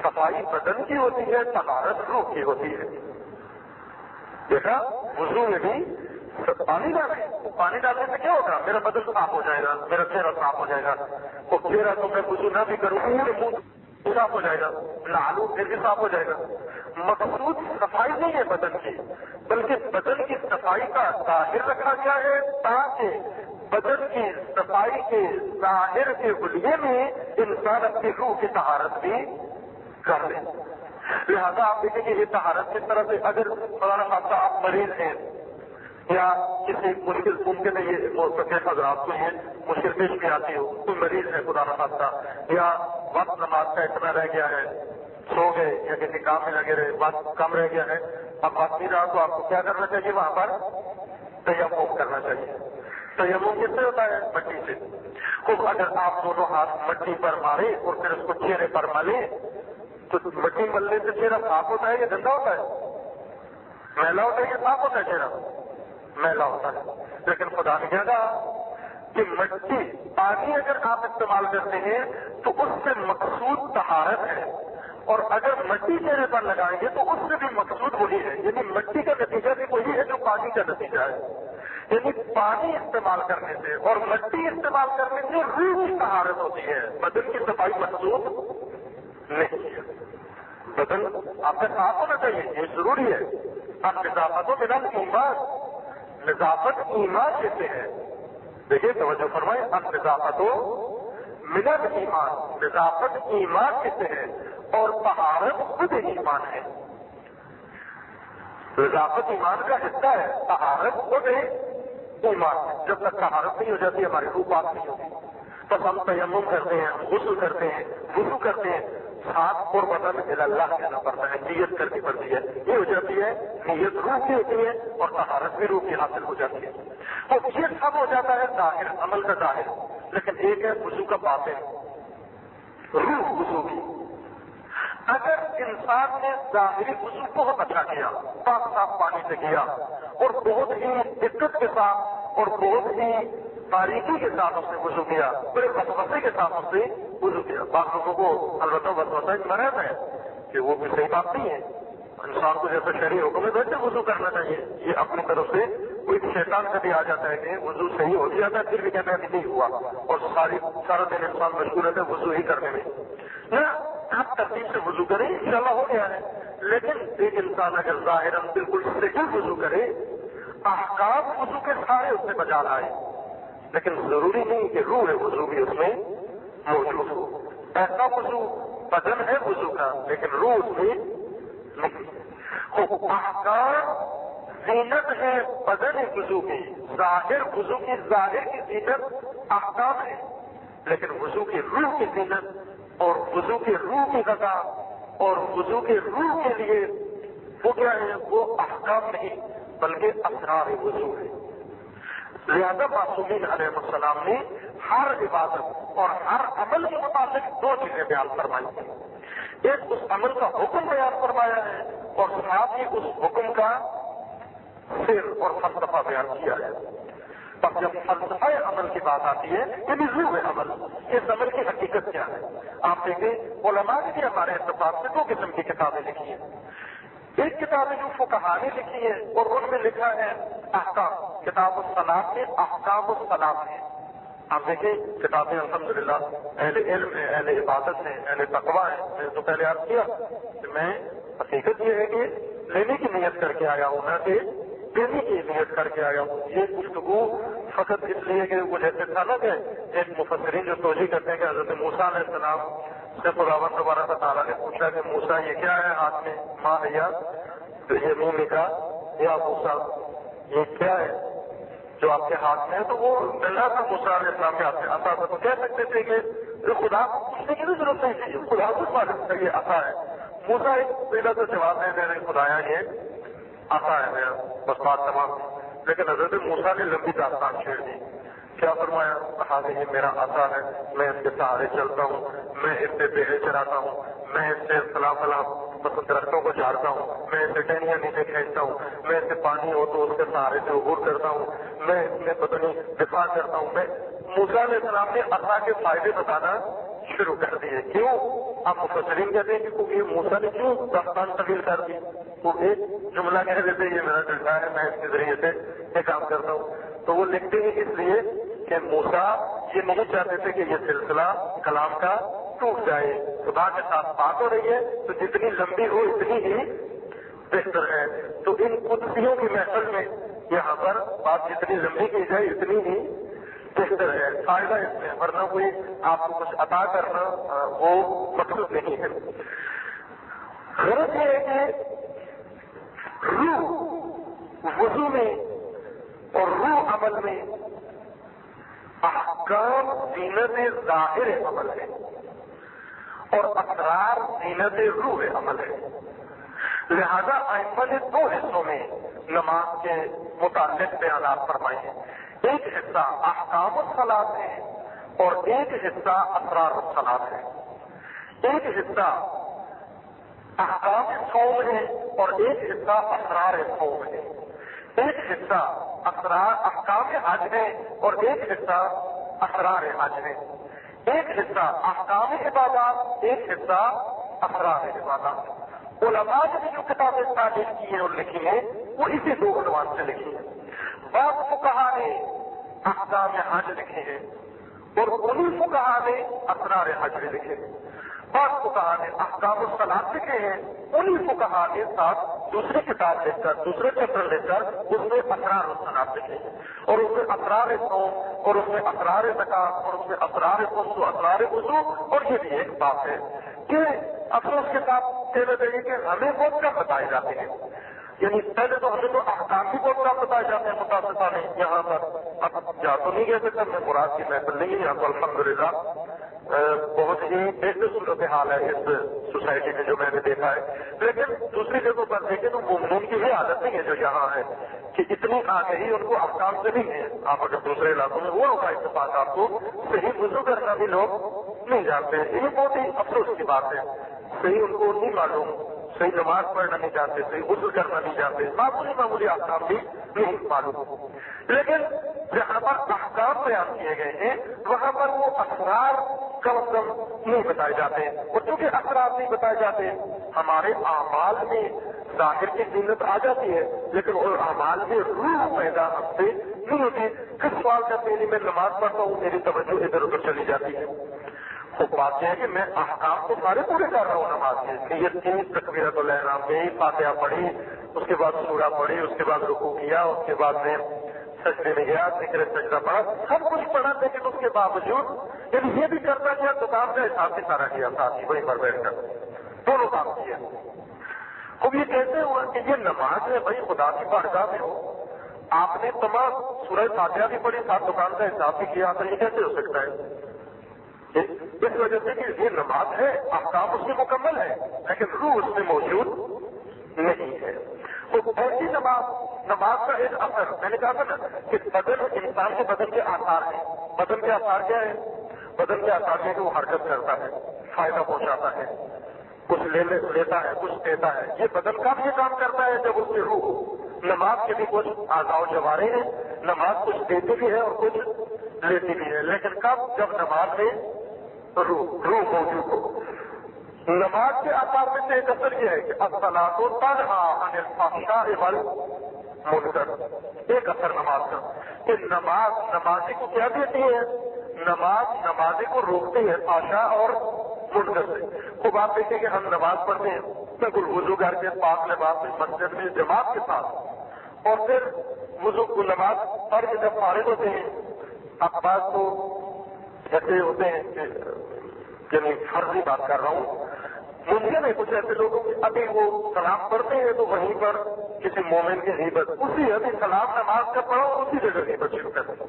Speaker 1: صفائی بدن کی ہوتی ہے، طہارت روح کی ہوتی ہے۔ دیکھا، وضو میں بھی پانی ڈالیں، پانی ڈالنے سے کیا ہوگا؟ میرا بدن صاف ہو جائے گا، میرا چہرہ صاف ہو جائے گا۔ وہ چہرہ تو میں وضو نہ بھی کروں، پورے منہ صاف ہو جائے گا، لالو پھر بھی صاف ہو جائے گا۔ مقصود صفائی نہیں ہے بدن کی، بلکہ بدن کی صفائی کا ظاہر رکھا گیا ہے تاکہ بدن کی صفائی کے ظاہر کے ولیے میں انسان اپنی روح کی طہارت بھی کر لے۔ لہذا آپ دیکھیں کہ یہ طہارت کس طرح سے، اگر مولانا صاحب کا آپ مریض ہیں یا کسی مشکل ممکن ہے، یہ حضرات کو یہ مشکل پیش بھی آتی ہو، کوئی مریض ہے خدا نخواستہ، یا وقت نماز کا اتنا رہ گیا ہے، سو گئے یا کسی کام میں لگے رہے، وقت کم رہ گیا ہے، اب وقت نہیں رہا، تو آپ کو کیا کرنا چاہیے؟ وہاں پر تیمم کرنا چاہیے۔ تیمم کس سے ہوتا ہے؟ مٹی سے۔ خوب اگر آپ دونوں ہاتھ مٹی پر مارے اور پھر اس کو چہرے پر ملے تو مٹی ملنے سے چہرہ صاف ہوتا ہے یا گندا ہوتا ہے؟ میلا ہوتا ہے یا صاف ہوتا ہے چہرہ؟ میلا ہوتا ہے۔ لیکن خدا نے کہا کہ مٹی، پانی اگر آپ استعمال کرتے ہیں تو اس سے مقصود طہارت ہے، اور اگر مٹی چہرے پر لگائیں گے تو اس سے بھی مقصود وہی ہے، یعنی مٹی کا نتیجہ بھی وہی ہے جو پانی کا نتیجہ ہے۔ یعنی پانی استعمال کرنے سے اور مٹی استعمال کرنے سے روح کی طہارت ہوتی ہے، بدن کی صفائی مقصود نہیں ہے۔ بدن آپ کا صاف ہونا چاہیے، یہ ضروری ہے۔ اب نظافتوں میں ایمان، نظافت ایمان کہتے ہیں۔ دیکھیے توجہ فرمائیں، اب نظافتوں من ایمان، نظافت ایمان کہتے ہیں اور طہارت خود ایمان ہے۔ نظافت ایمان کا حصہ ہے، طہارت خود ایمان ہے۔ جب تک طہارت نہیں ہو جاتی ہماری روح پاک نہیں ہوتی۔ بس ہم تیمم کرتے ہیں، غسل کرتے ہیں، وضو کرتے ہیں، ہاتھ اور بدن اللہ کہنا پڑتا ہے، نیت کرنی پڑتی ہے، یہ ہو جاتی ہے، نیت روح کی ہوتی ہے اور طہارت بھی روح کی حاصل ہو جاتی ہے۔ تو یہ سب ہو جاتا ہے ظاہر، عمل کا ظاہر، لیکن ایک ہے وضو کا باطن، روح وضو کی۔ اگر انسان نے ظاہری وضو بہت اچھا کیا، پاک صاف پانی سے کیا اور بہت ہی دقت کے ساتھ اور بہت ہی باریکی کے ساتھ اس نے وضو کیا، بڑے وسوسے کے ساتھ اس نے وضو کیا، بعض لوگوں کو البتہ وسوسہ ایک مرض ہے کہ وہ بھی صحیح بات نہیں ہے، انسان کو جیسے شرعی حکم ہے ویسے وضو کرنا چاہیے، یہ اپنی طرف سے کوئی شیطان کبھی آ جاتا ہے کہ وضو صحیح ہو جاتا ہے پھر بھی کہتے ہیں ابھی نہیں ہوا، اور سارا دن انسان مشغول رہتا ہے وضو ہی کرنے میں۔ نہ، آپ ترتیب سے وضو کریں، انشاءاللہ ہو گیا ہے، لیکن ایک انسان اگر ظاہراً بالکل صحیح وضو کرے، احکام وضو کے سارے اس میں بجا لائے، لیکن ضروری نہیں کہ روح وضو بھی اس میں موجود ہو۔ ایسا وضو بدن ہے وضو کا، لیکن روح اس میں نہیں۔ احکام زینت ہے بدن وضو کی، ظاہر وضو کی، ظاہر کی زینت احکام ہے، لیکن وضو کی روح کی زینت اور وضو کی روح کی غذا اور وضو کی روح کے لیے وہ کیا ہے؟ وہ احکام نہیں بلکہ اسرار وضو ہے۔ لہذا معصومین علیہ السلام نے ہر عبادت اور ہر عمل کے متعلق دو چیزیں بیان فرمائی ہیں، ایک اس عمل کا حکم بیان فرمایا ہے اور ساتھ ہی اس حکم کا سر اور فلسفہ بیان کیا ہے۔ اب جب فلسفہ عمل کی بات آتی ہے یعنی روح عمل، اس عمل کی حقیقت کیا ہے؟ آپ دیکھیں علماء نے بھی ہمارے اتفاق سے دو قسم کی کتابیں لکھی ہیں۔ ایک کتاب ہے جو فقہاء نے لکھی ہے اور ان میں لکھا ہے احکام، کتاب الصلاۃ میں احکام الصلاۃ ہے۔ آپ دیکھیں کتابیں الحمدللہ اہل علم ہے، اہل عبادت ہے، اہل تقویٰ ہے۔ میں نے تو پہلے عرض کیا کہ میں حقیقت یہ ہے کہ لینے کی نیت کر کے آیا ہوں، نہ کہ دینے کی نیت کر کے آیا ہوں۔ یہ گفتگو فقط اس لیے کہ وہ جیسے تھا نا کہ ایک مفسرین جو توجیہ کرتے ہیں کہ حضرت موسیٰ علیہ السلام سے خداوند تبارک و تعالیٰ نے پوچھا کہ موسیٰ یہ کیا ہے ہاتھ میں؟ ماں یا تو یہ منہ نکا، یا موسیٰ یہ کیا ہے؟ جو آپ کے ہاتھ میں ہے تو وہ ڈنڈا تھا موسیٰ علیہ السلام کے ہاتھ میں عصا تھا. تو کہہ سکتے تھے کہ خدا کو پوچھنے کی بھی ضرورت نہیں تھی, خدا کو معلوم تھا یہ عصا ہے. موسیٰ ایک پہلا تو جواب دے رہے خدایا یہ عصا ہے میرا, بس بات تمام. لیکن حضرت موسیٰ نے لمبی داستان چھیڑ دی. کیا فرمایا؟ کہا کہ یہ میرا عصا ہے, میں اس کے سہارے چلتا ہوں, میں اس سے بیڑے چراتا ہوں, میں اس سے فلاں درختوں کو جھاڑتا ہوں, میں اس سے ٹہنیاں نیچے کھینچتا ہوں, میں اس سے پانی ہو تو اس کے سہارے سے عبور کرتا ہوں, میں اس میں بدنی دفاع کرتا ہوں. میں موسیٰ علیہ السلام نے عصا کے فائدے بتانا شروع کر دیے. کیوں؟ آپ مفسرین کہتے ہیں کہ یہ موسیٰ نے کیوں داستان طویل کر دی؟ وہ ایک جملہ کہہ دیتے یہ میرا ڈنڈا ہے, میں اس کے ذریعے سے یہ کام کرتا ہوں. تو وہ لکھتے ہیں اس لیے کہ موسیٰ یہ نہیں چاہتے تھے کہ یہ سلسلہ کلام کا ٹوٹ جائے. خدا کے ساتھ بات ہو رہی ہے تو جتنی لمبی ہو اتنی ہی بہتر ہے. تو ان قدسیوں کی محفل میں یہاں پر بات جتنی لمبی کی جائے اتنی ہی بہتر ہے, فائدہ اس میں, ورنہ کوئی آپ کو کچھ عطا کرنا وہ مقصود نہیں ہے. غرض یہ ہے کہ روح وضو میں اور روح عمل میں احکام زینت ظاہر عمل ہے اور اسرار زینت روح عمل ہے. لہذا ائمہ نے دو حصوں میں نماز کے متعلق بیانات فرمائے ہیں. ایک حصہ احکام الصلاۃ ہے اور ایک حصہ اسرار الصلاۃ ہے. ایک حصہ احکام صوم ہے اور ایک حصہ اسرار صوم ہے. ایک حصہ احکام حج ہے اور ایک حصہ اسرار حج ہے. ایک حصہ احکام عبادات, ایک حصہ اسرار عبادات. علماء نے جو کتابیں تعلیم کی ہیں اور لکھی ہیں وہ اسی دو عنوان سے لکھی ہیں. بعض فقہا نے احکام حج لکھے ہیں اور انہی فقہا نے اسرار حج بھی لکھے ہیں. بعض فقہا نے احکام الصلاۃ لکھے ہیں, انہی فقہا کے ساتھ دوسری کتاب لکھ کر دوسرے چیپٹر لکھ کر اس میں اسرار الصلاۃ لکھے ہیں اور اس میں اسرار صوم اور اس میں اسرار زکات اور اس میں اسرار غسل اسرار وضو. اور یہ بھی ایک بات ہے کہ افسوس کے ساتھ کہنا چاہیے کہ ہمیں بہت کم بتائے جاتے ہیں. یعنی پہلے تو ہمیں تو احکام بھی بہت کم بتائے جاتے ہیں متاثرہ نے یہاں پر. اب جا تو نہیں کہہ سکتا, میں مراد کی محفل نہیں ہے یہاں تو الحمدللہ بہت ہی بہتر صورتحال ہے اس سوسائٹی میں جو میں نے دیکھا ہے. لیکن دوسری جگہوں پر دیکھیں تو مومنون کی بھی عادت نہیں ہے جو یہاں ہے کہ اتنی آگہی ان کو احکام سے نہیں ہے. آپ اگر دوسرے علاقوں میں وہ ہوگا اتفاق آپ کو صحیح وضو کرنا بھی لوگ نہیں جانتے. یہ بہت ہی افسوس کی بات ہے. صحیح ان کو نہیں معلوم, صحیح نماز پڑھنا نہیں جانتے, صحیح غسل کرنا نہیں جانتے, معمولی احکام بھی نہیں معلوم. لیکن جہاں پر احکام بیان کیے گئے ہیں وہاں پر وہ اسرار کم از کم نہیں بتائے جاتے. اور چونکہ اسرار نہیں بتائے جاتے ہمارے اعمال میں ظاہر کی زینت آ جاتی ہے لیکن وہ اعمال میں روح پیدا ہم سے نہیں ہوتی. کس سوال کرتے ہیں میں نماز پڑھتا ہوں میری توجہ ادھر ادھر چلی جاتی ہے. تو بات یہ ہے کہ میں احکام تو سارے پورے کر رہا ہوں نماز کے. نیت کی, تکبیرۃ الاحرام کی, فاتحہ پڑھی, اس کے بعد سورہ پڑھی, اس کے بعد رکوع کیا, اس کے بعد میں سجدے میں گیا, ذکر سجدہ پڑھا, سب کچھ پڑھا. لیکن اس کے باوجود یعنی یہ بھی کرتا کیا دکان کا حساب بھی سارا کیا ساتھ ہی وہیں پر بیٹھ کر دونوں کام کیا. اب یہ کیسے ہوا کہ یہ نماز ہے بھائی خدا کی بارگاہ میں ہو, آپ نے تمام سورہ فاتحہ بھی پڑھی, ساتھ دکان کا حساب بھی کیا, تو یہ کیسے ہو سکتا ہے؟ اس وجہ سے کہ یہ نماز ہے, احکام اس میں مکمل ہے لیکن روح اس میں موجود نہیں ہے. تو ایسی نماز کا ایک اثر میں نے کہا تھا نا کہ بدن انسان کے بدن کے آثار ہیں. بدن کے آثار کیا ہے؟ بدن کے آثار ہے کہ وہ حرکت کرتا ہے, فائدہ پہنچاتا ہے, کچھ لیتا ہے, کچھ دیتا ہے. یہ بدن کا بھی کام کرتا ہے جب اس میں روح. نماز کے بھی کچھ اعضاء و جوارح ہیں, نماز کچھ دیتی بھی ہے اور کچھ لیتی بھی ہے. لیکن کب؟ جب نماز میں روح موجود ہو. نماز کے آثار میں سے ایک اثر یہ ہے کہ الصلاۃ تنہی عن الفحشاء والمنکر. ایک اثر نماز کا کہ نماز نمازی کو کیا دیتی ہے؟ نماز نمازی کو روکتی ہے فحشاء اور منکر سے. خوب آپ دیکھیں کہ ہم نماز پڑھتے ہیں بالکل وضو کر کے پاک لباس میں مسجد میں جماعت کے ساتھ, اور پھر وضو کو نماز پڑھ کے جب فارغ ہوتے ہیں اخبار تو ایسے ہوتے ہیں کہ یعنی فرضی بات کر رہا ہوں, ممکن ہے کچھ ایسے لوگوں کے ابھی وہ سلام پڑھتے ہیں تو وہیں پر کسی مومن کی غیبت، اسی ابھی سلام نماز کا پڑھو اسی جگہ غیبت شروع کر دو.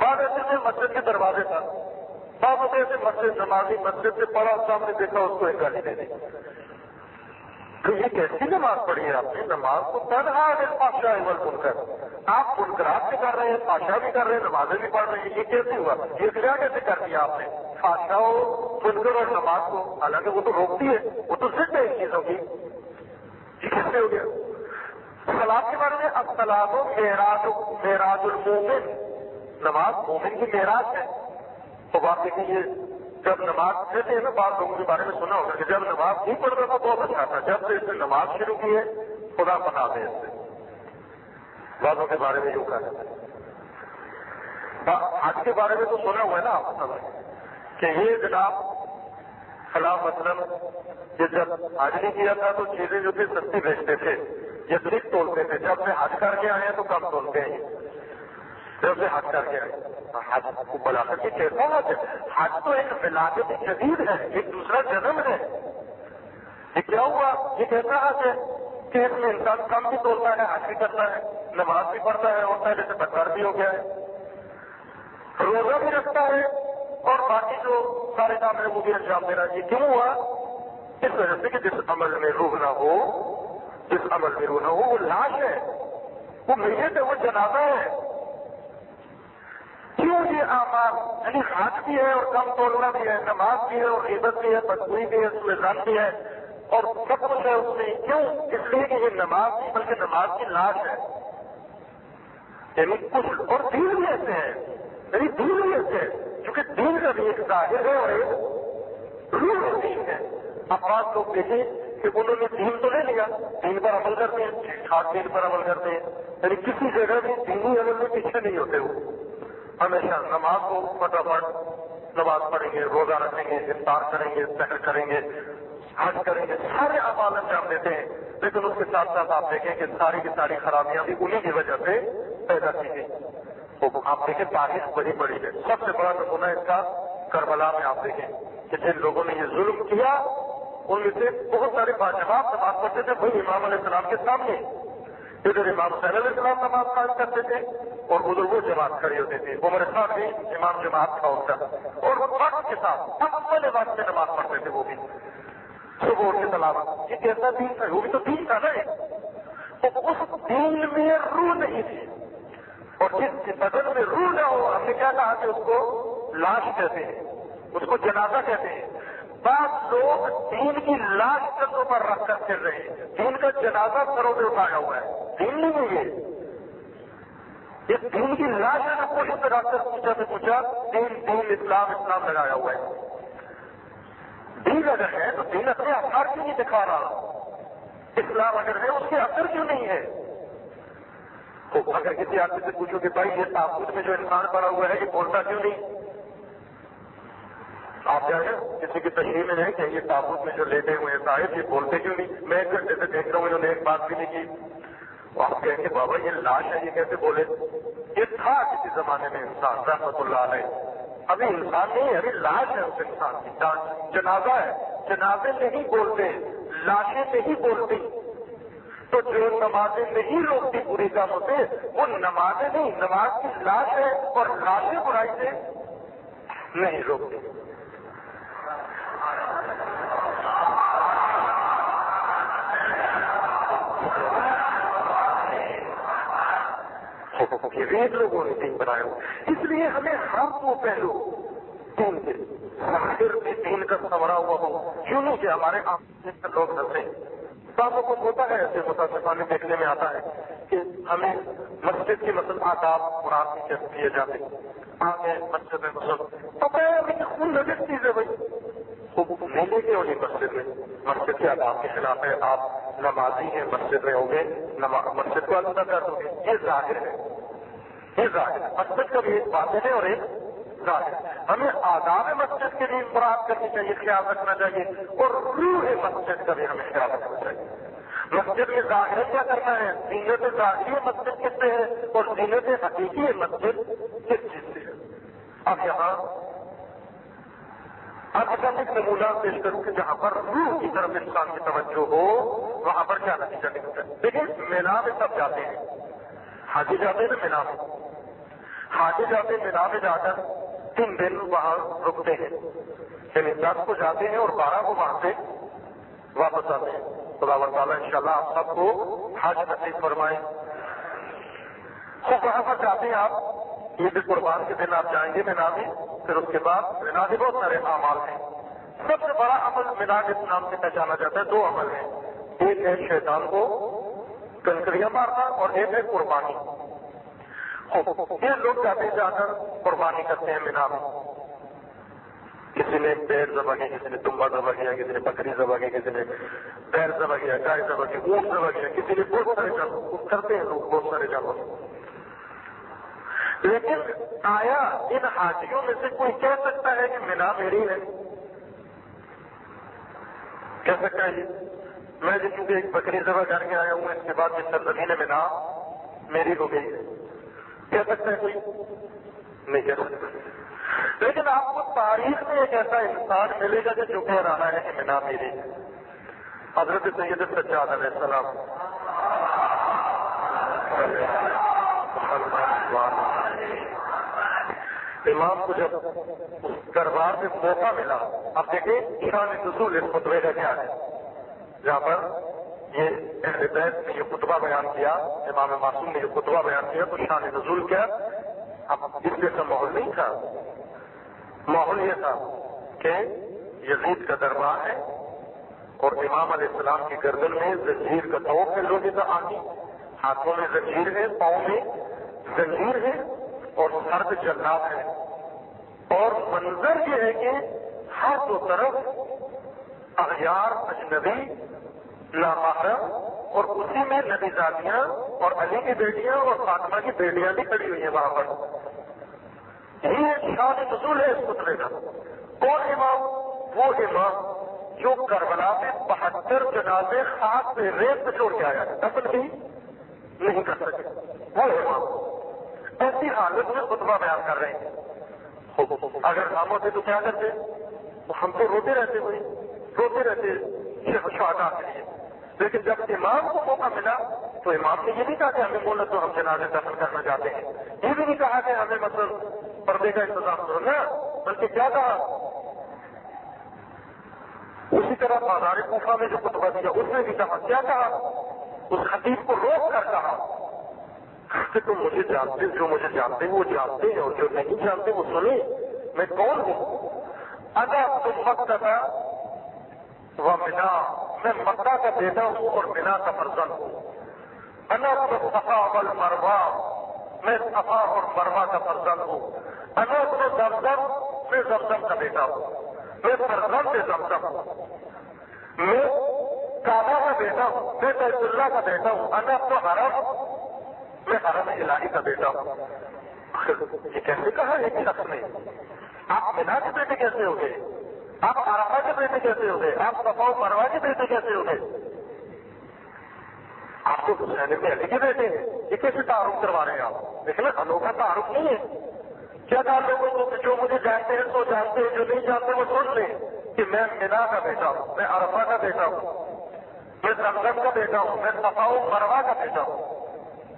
Speaker 1: بعد ایسے میں مسجد کے دروازے تھا، بعد ایسے مسجد نمازی مسجد سے پڑھا، سامنے دیکھا اس کو ایک گالی دے دی. تو یہ کیسی نماز پڑھی ہے آپ نے؟ نماز کو تنہا پاشا بن کر آپ منکرات بھی کر رہے ہیں، پاشا بھی کر رہے ہیں، نمازیں بھی پڑھ رہے ہیں. یہ کیسے ہوا؟ یہ کیا کیسے کر دیا آپ نے پاشا منکر اور نماز کو؟ حالانکہ وہ تو روکتی ہے، وہ تو ضد ہے ان چیزوں کی. یہ کیسے ہو گیا؟ سلام کے بارے میں السلام معراج المومن، نماز مومن کی معراج ہے. تو آپ دیکھیں یہ جب نماز کہتے ہیں نا، بعض لوگوں کے بارے میں سنا ہوگا کہ جب نماز نہیں پڑھتا تھا بہت اچھا تھا، جب سے اس نے نماز شروع کی ہے خدا بنا دے اس سے. بعضوں کے بارے میں یوں کہا جاتا ہے. حج کے بارے میں تو سنا ہوا ہے نا آپ کو کہ یہ جناب فلاں مثلاً یہ جب حج نہیں کیا تھا تو چیزیں جو تھی سستی بیچتے تھے، یہ صرف تولتے تھے. جب سے حج کر کے آئے ہیں تو کم تولتے ہیں. جب سے حج کر کے آئے حج کو بلا کر کے کیسا حج ہے؟ حج تو ایک ولادت جدید ہے، ایک دوسرا جنم ہے. یہ کیا ہوا؟ یہ کیسا حج ہے کہ اس میں انسان کم بھی تولتا ہے، حج بھی کرتا ہے، نماز بھی پڑھتا ہے، اور پہلے سے بدکار بھی ہو گیا ہے، روزہ بھی رکھتا ہے، اور باقی جو سارے کام ہے وہ بھی انجام دے رہا ہے. یہ کیوں ہوا؟ اس وجہ سے کہ جس عمل میں روح نہ ہو، جس عمل میں روح نہ ہو وہ لاش ہے، وہ میت ہے، وہ جنازہ ہے. کیوں یہ اعمال یعنی حج بھی ہے اور کم تولنا بھی ہے، نماز بھی ہے اور غیبت بھی ہے، بدگوئی بھی ہے، سوزان بھی ہے، اور سب کچھ ہے اس میں. کیوں؟ اس لیے کہ یہ نماز نہیں بلکہ نماز کی لاش ہے. یعنی کچھ اور دین بھی ایسے ہیں، یعنی دین بھی ایسے ہے کیونکہ دین کا بھی ایک ظاہر ہے اور ایک روح دین ہے. افراد لوگ دیکھیں کہ انہوں نے دین تو لے لیا، دین پر عمل کرتے ہیں، خاص دین پر عمل کرتے ہیں، یعنی کسی جگہ بھی دینی عمل میں پیچھے نہیں ہوتے. وہ ہمیشہ نماز کو فٹافٹ نماز پڑھیں گے، روزہ رکھیں گے، افطار کریں گے، سحر کریں گے، حج کریں گے، سارے اعمال انجام دیتے ہیں. لیکن اس کے ساتھ ساتھ آپ دیکھیں کہ ساری کی ساری خرابیاں بھی انہیں کی وجہ سے پیدا کی گئی. تو آپ دیکھیں تاریخ بڑی بڑی ہے. سب سے بڑا نمونہ اس کا کربلا میں آپ دیکھیں کہ جن لوگوں نے یہ ظلم کیا ان میں سے بہت سارے باجواب نماز پڑھتے تھے وہی امام علیہ السلام کے سامنے. ادھر امام حسین علیہ السلام نماز قائم کرتے تھے اور ادھر وہ جماعت کھڑی ہوتی تھی. عمر صاحب بھی امام جماعت کا ہوتا اور وہ وقت کے ساتھ اول وقت میں نماز پڑھتے تھے. وہ بھی صبح کے تلاوت. یہ کیسا دین تھا؟ وہ بھی تو دین تھا نا. تو اس دین میں روح نہیں تھی، اور جس کے بدن میں روح نہ ہو، ہم نے کیا کہا کہ اس کو لاش کہتے ہیں، اس کو جنازہ کہتے ہیں. بعض لوگ دین کی لاش کندھوں پر رکھ کر پھر رہے ہیں، دین کا جنازہ سروں پہ اٹھایا ہوا ہے. دین نہیں ہے یہ دین کی لاش ہے نا. کوئی سے ڈاکٹر پوچھا سے پوچھا دین اسلام لگایا ہوا ہے. دین اگر ہے تو دین اپنے اثر کیوں نہیں دکھا رہا؟ اسلام اگر ہے اس کے اثر کیوں نہیں ہے؟ تو اگر کسی آدمی سے پوچھو کہ بھائی یہ تابوت میں جو انسان پڑا ہوا ہے یہ بولتا کیوں نہیں؟ آپ کیا ہے کسی کی تشریح میں ہے کہ یہ تابوت میں جو لیٹے ہوئے ہیں صاحب یہ بولتے کیوں نہیں؟ میں ایک گھنٹے سے دیکھ رہا ہوں انہوں نے ایک بات بھی نہیں کی. آپ کہیں کہ بابا یہ لاش ہے یہ کیسے بولے؟ یہ تھا کسی زمانے میں انسان رحمت اللہ علیہ. ابھی انسان نہیں ہے، ابھی لاش ہے اس انسان کی. جنازہ ہے، جنازے نہیں بولتے، لاشیں نہیں بولتی. تو جو نمازیں نہیں روکتی پوری کاموں سے وہ نمازیں نہیں، نماز کی لاش ہے اور لاشیں برائی سے نہیں روکتی. ریت لوگوں نے دین بنایا ہوا. اس لیے ہمیں ہر وہ پہلو دین کے ظاہر میں دین کا سنورا ہوا ہو. کیوں نہیں کہ ہمارے آپ لوگ ہنسے بابوں کو ہوتا ہے ایسے متاثرانہ دیکھنے میں آتا ہے کہ ہمیں مسجد کے مثلا آداب قرآن کی کیسے دیے جاتے آگے مسجد میں مسلم تو خون نظر چیز ہے بھائی نہیں لے کے ہوگی مسجد میں. مسجد کے آداب کے خلاف ہے. آپ نمازی ہیں مسجد میں ہوں گے، مسجد کو ادا کر دو گے. یہ ظاہر ہے، یہ ظاہر ہے. مسجد کا بھی ایک باطن ہے اور ایک ظاہر ہے. ہمیں آداب مسجد کے لیے مراعات کرنی چاہیے، خیال رکھنا چاہیے، اور روح مسجد کا بھی ہمیں خیال رکھنا چاہیے. مسجد میں ظاہر کیا کرنا ہے؟ زینت ظاہری مسجد کس سے ہے اور زینت حقیقی مسجد کس چیز سے ہے؟ اب یہاں اکادمک نمونہ پیش کروں کہ جہاں پر روح کی طرف انسان کی توجہ ہو وہاں پر کیا نتیجہ نکلتا ہے. لیکن مینا میں سب جاتے ہیں, حاجی جاتے ہیں نا مینا میں, حاجی جاتے ہیں مینا میں جا کر 3 دن وہاں رکتے ہیں, یعنی 10 کو جاتے ہیں اور 12 کو وہاں سے واپس آتے ہیں. خدا تعالیٰ انشاءاللہ آپ سب کو حج نصیب فرمائیں. خوب وہاں پر جاتے ہیں آپ, عید قربان کے دن آپ جائیں گے مینا میں, پھر اس کے بعد مینا کے بہت سارے اعمال ہیں. سب سے بڑا عمل مینا کے نام سے پہچانا جاتا ہے, 2 عمل ہیں, ایک ہے شیطان کو کنکریاں مارنا اور ایک ہے قربانی. یہ لوگ جاتے جا کر قربانی کرتے ہیں مینا میں. کسی نے بیر ذبح کیا, کسی نے دمبا ذبح کیا, کسی نے بکری ذبح کی, کسی نے بیر ذبح کیا, گائے ذبح کی, اونٹ ذبح کیا, کسی نے بہت سارے جانور کرتے ہیں لوگ, بہت سارے جانور. لیکن آیا ان حاجیوں میں سے کوئی کہہ سکتا ہے کہ مینا میری ہے؟ کہہ سکتا ہے میں جس کو ایک بکری ذبح کر کے آیا ہوں, اس کے بعد یہ سرزمین مینا میری ہو گئی ہے؟ کہہ سکتا ہے کوئی؟ نہیں کہہ سکتا. لیکن آپ کو تاریخ میں ایک ایسا انسان ملے گا جو کہہ رہا ہے کہ مینا میری ہے. حضرت سید سجاد علیہ السلام. امام کو جب دربار میں موقع ملا, اب دیکھیں شان نزول اس خطبے کا کیا ہے, جہاں پر یہ اہل بیت نے یہ خطبہ بیان کیا, امام معصوم نے یہ خطبہ بیان کیا, تو شان نزول کیا؟ اب اس جیسا ماحول نہیں تھا. ماحول یہ تھا کہ یزید کا دربار ہے اور امام علیہ السلام کی گردن میں زنجیر کا توق ہے, لوہے کا آنی, ہاتھوں میں زنجیر ہے, پاؤں میں زنجیر ہے اور سرد جلاب ہے. اور منظر یہ ہے کہ ہر 2 طرف اغیار, اجنبی, نامحرم, اور اسی میں نبی زادیاں اور علی کی بیٹیاں اور فاطمہ کی بیٹیاں بھی کھڑی ہوئی ہیں وہاں پر. یہ شان نزول ہے اس خطبے کا. کون امام؟ وہ امام جو کربلا میں 72 جنازے خاک پہ ریت پہ چھوڑ کے آیا ہے, دفن بھی نہیں کر سکے. وہ امام ایسی حالت میں خطبہ بیان کر رہے ہیں. اگر ہم ہوتے تو کیا کرتے؟ ہم تو روتے رہتے ہوئے, روتے رہتے شہداء کے لیے. لیکن جب امام کو موقع ملا تو امام نے یہ نہیں کہا کہ ہمیں بولا تو ہم جنازے دفن کرنا چاہتے ہیں, یہ بھی نہیں کہا کہ ہمیں مطلب پردے کا انتظام کرو نا, بلکہ کیا کہا؟ اسی طرح بازار کوفہ میں جو خطبہ دیا اس میں بھی کہا, کیا کہا؟ اس خطیب کو روک کر کہا کہ تم مجھے جانتے, جو مجھے جانتے ہیں وہ جانتے ہیں اور جو نہیں جانتے وہ سنیں, میں کون ہوں؟ ادا تم مکہ کا وہ منا, میں مکہ کا بیٹا ہوں اور منا کا فرزند ہوں. انا صفا والمروہ, میں صفا اور مروہ کا فرزند ہوں. انا زمزم, میں زمزم کا بیٹا ہوں, میں فرزند زمزم ہوں. میں کعبہ کا بیٹا ہوں, میں بیت اللہ کا بیٹا ہوں. انا تو حرم, میں حرم الہی کا بیٹا ہوں. یہ کیسے کہا ایک شخص نے؟ آپ منا کے بیٹے کیسے ہو گئے؟ آپ عرفہ کے بیٹے کیسے ہو گئے؟ آپ صفا و مروہ کے بیٹے کیسے ہو گئے؟ آپ تو حسین ابن علی کے بیٹے ہیں, یہ کیسے تعارف کروا رہے ہیں آپ؟ لیکن انوکھا تعارف نہیں ہے. کیا کہا لوگوں کو کہ جو مجھے جانتے ہیں تو جانتے ہیں, جو نہیں جانتے وہ سن لیں کہ میں منا کا بیٹا ہوں, میں عرفہ کا بیٹا ہوں, میں زمزم کا بیٹا ہوں, میں صفا و مروہ کا بیٹا ہوں.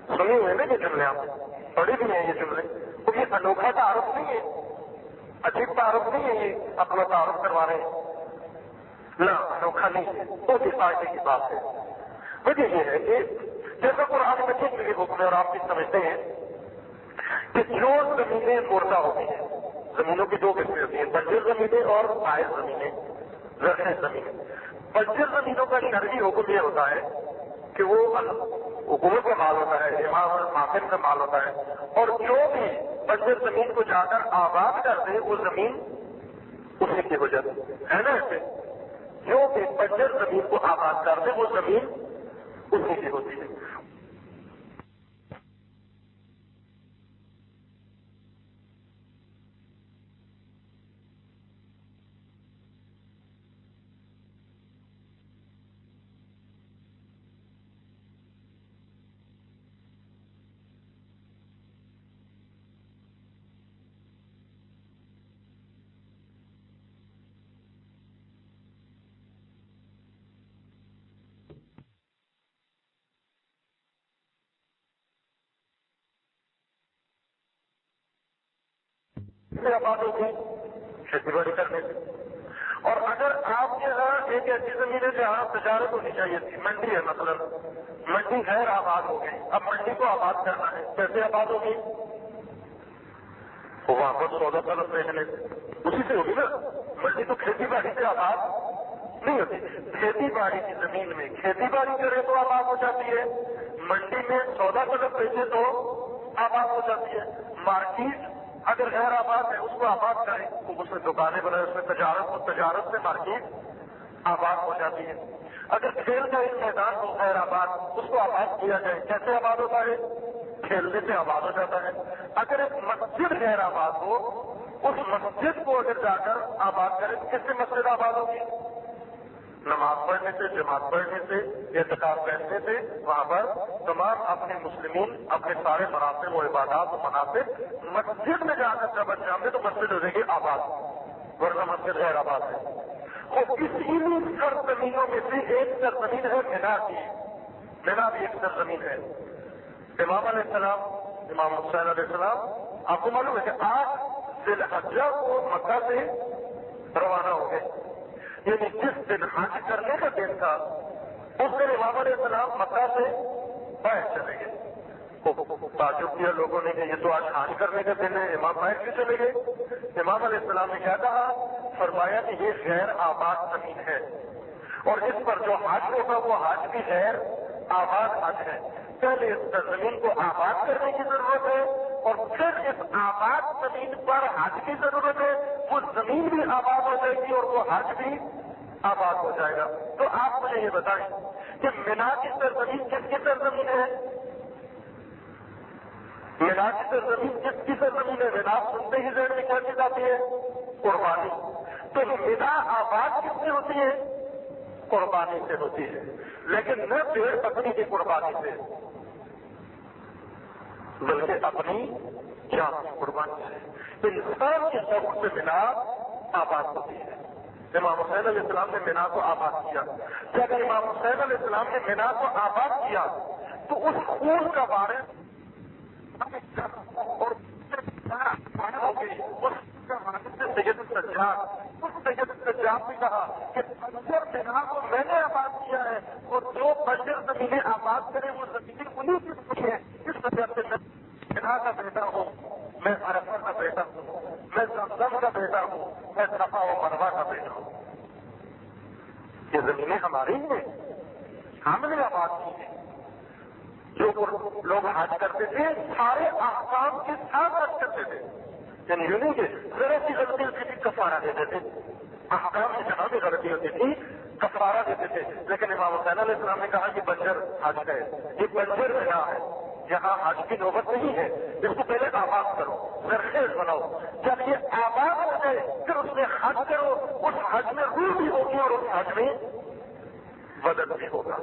Speaker 1: سنی ہوئے نا یہ جملے, آپ پڑھی بھی ہیں یہ جملے. تو یہ انوکھا تعارف نہیں ہے, عجیب تعارف نہیں ہے, یہ اپنا تعارف کروا رہے ہیں. نہ انوکھا نہیں ہے, بہت ہی فائدے کی بات ہے. وجہ یہ ہے کہ جیسا قرآن میں کچھ بھی حکم ہے اور آپ بھی سمجھتے ہیں کہ جو زمینیں مردہ ہوتی ہیں, زمینوں کی 2 قسمیں ہوتی ہیں, بنجر زمینیں اور قائل زمینیں, زرخیز زمینیں. بنجر زمینوں کا شرعی حکم یہ ہوتا ہے کہ وہ حکومت کا مال ہوتا ہے, امام اور حاکم کا مال ہوتا ہے, اور جو بھی بنجر زمین کو جا کر آباد کر دے وہ زمین اسی کی ہو جاتی ہے نا. ایسے جو بھی بنجر زمین کو آباد کر دے وہ زمین اسی کی ہوتی ہے. سے آباد ہوگی کھیتی باڑی کرنے سے. اور اگر آپ کے یہاں ایک ایسی زمین ہے جہاں تجارت ہونی چاہیے تھی, منڈی ہے مثلاً, منڈی غیر آباد ہو گئی, اب منڈی کو آباد کرنا ہے, کیسے آباد ہوگی؟ وہاں پر سودا طلب دیکھنے اسی سے ہوگی نا. منڈی تو کھیتی باڑی سے آباد نہیں ہوتی. کھیتی باڑی کی زمین میں کھیتی باڑی کرے تو آباد ہو جاتی ہے, منڈی میں سودا طلب بیچے تو آباد ہو جاتی ہے. مارکیٹ اگر غیر آباد ہے اس کو آباد کریں, اس میں دکانیں بنائیں, اس میں تجارت سے مارکیٹ آباد ہو جاتی ہے. اگر کھیل کا ایک میدان ہو غیر آباد, اس کو آباد کیا جائے, کیسے آباد ہوتا ہے؟ کھیلنے سے آباد ہو جاتا ہے. اگر ایک مسجد غیر آباد ہو, اس مسجد کو اگر جا کر آباد کریں, کس سے مسجد آباد ہوگی؟ نماز پڑھنے سے, جماعت پڑھنے سے, اعتکاف بیٹھنے سے. وہاں پر تمام اپنے مسلمین اپنے سارے مراسم و عبادات و مناسب مسجد میں جا کر جب انجام دے تو مسجد ہو جائے گی آباد, ورنہ مسجد غیر آباد ہے. اور اسی سرزمینوں میں سے ایک سرزمین ہے مینا کی. مینا بھی ایک سرزمین ہے. امام علیہ السلام, امام حسین علیہ السلام آپ کو معلوم ہے کہ 8 ذی الحجہ کو مکہ سے روانہ ہو گئے, یعنی جس دن حج کرنے کا دن تھا اس دن امام علیہ السلام مکہ سے باہر چلے گئے. تعجب کیا لوگوں نے کہ یہ تو آج حج کرنے کا دن ہے, امام باہر کیوں چلے گئے؟ امام علیہ السلام نے کیا کہا؟ فرمایا کہ یہ غیر آباد زمین ہے اور اس پر جو حج ہوگا وہ حج بھی غیر آباد حج ہے. پہلے اس زمین کو آباد کرنے کی ضرورت ہے اور پھر اس آباد زمین پر حج کی ضرورت ہے. وہ زمین بھی آباد ہو جائے گی اور وہ حج بھی آباد ہو جائے گا. تو آپ مجھے یہ بتائیں کہ مینا کی سرزمین کس کی سرزمین ہے؟ مینا کی سرزمین کس کی سرزمین ہے؟ مینا سنتے ہی ذہن میں کیا چیز آتی ہے؟ قربانی. تو مینا آباد کس سے ہوتی ہے؟ قربانی سے ہوتی ہے, لیکن نہ بھیڑ بکری کی قربانی سے بلکہ اپنی جان کی قربانی سے. انسان کے شوق سے مینا آباد ہوتی ہے. امام حسین علیہ السلام نے مینا کو آباد کیا. جب امام حسین علیہ السلام نے مینا کو آباد کیا تو اس خون کا وارث اور ہو گئی سید السجاد. اس سید السجاد نے کہا کہ بنجر مینا کو میں نے آباد کیا ہے اور جو بنجر زمینیں آباد کریں وہ زمینیں انہیں کی کچھ ہیں. اس وجہ سے میں مینا کا بیٹا ہوں, میں عرفہ کا بیٹا ہوں, میں زمزم کا بیٹا ہوں, میں صفا و مروہ کا بیٹا ہوں. یہ زمینیں ہماری ہیں, ہم نے آباد کی ہیں. جو لوگ حج کرتے تھے سارے احکام کے ساتھ حج کرتے تھے, یعنی یوں نہیں کہ ذرا سی غلطی ہوتی تھی کفارہ دیتے تھے. احکام میں جہاں بھی غلطی ہوتی تھی کفارہ دیتے تھے. لیکن امام حسین علیہ السلام نے کہا کہ بنجر حج ہے, یہ بنجر مینا ہے, یہاں حج کی نوبت نہیں ہے, اس کو پہلے آباد کرو, زرخیز بناؤ. جب یہ آباد ہو جائے پھر اس میں حج کرو. اس حج میں روح بھی ہوگی اور اس حج میں بدن بھی ہوگا.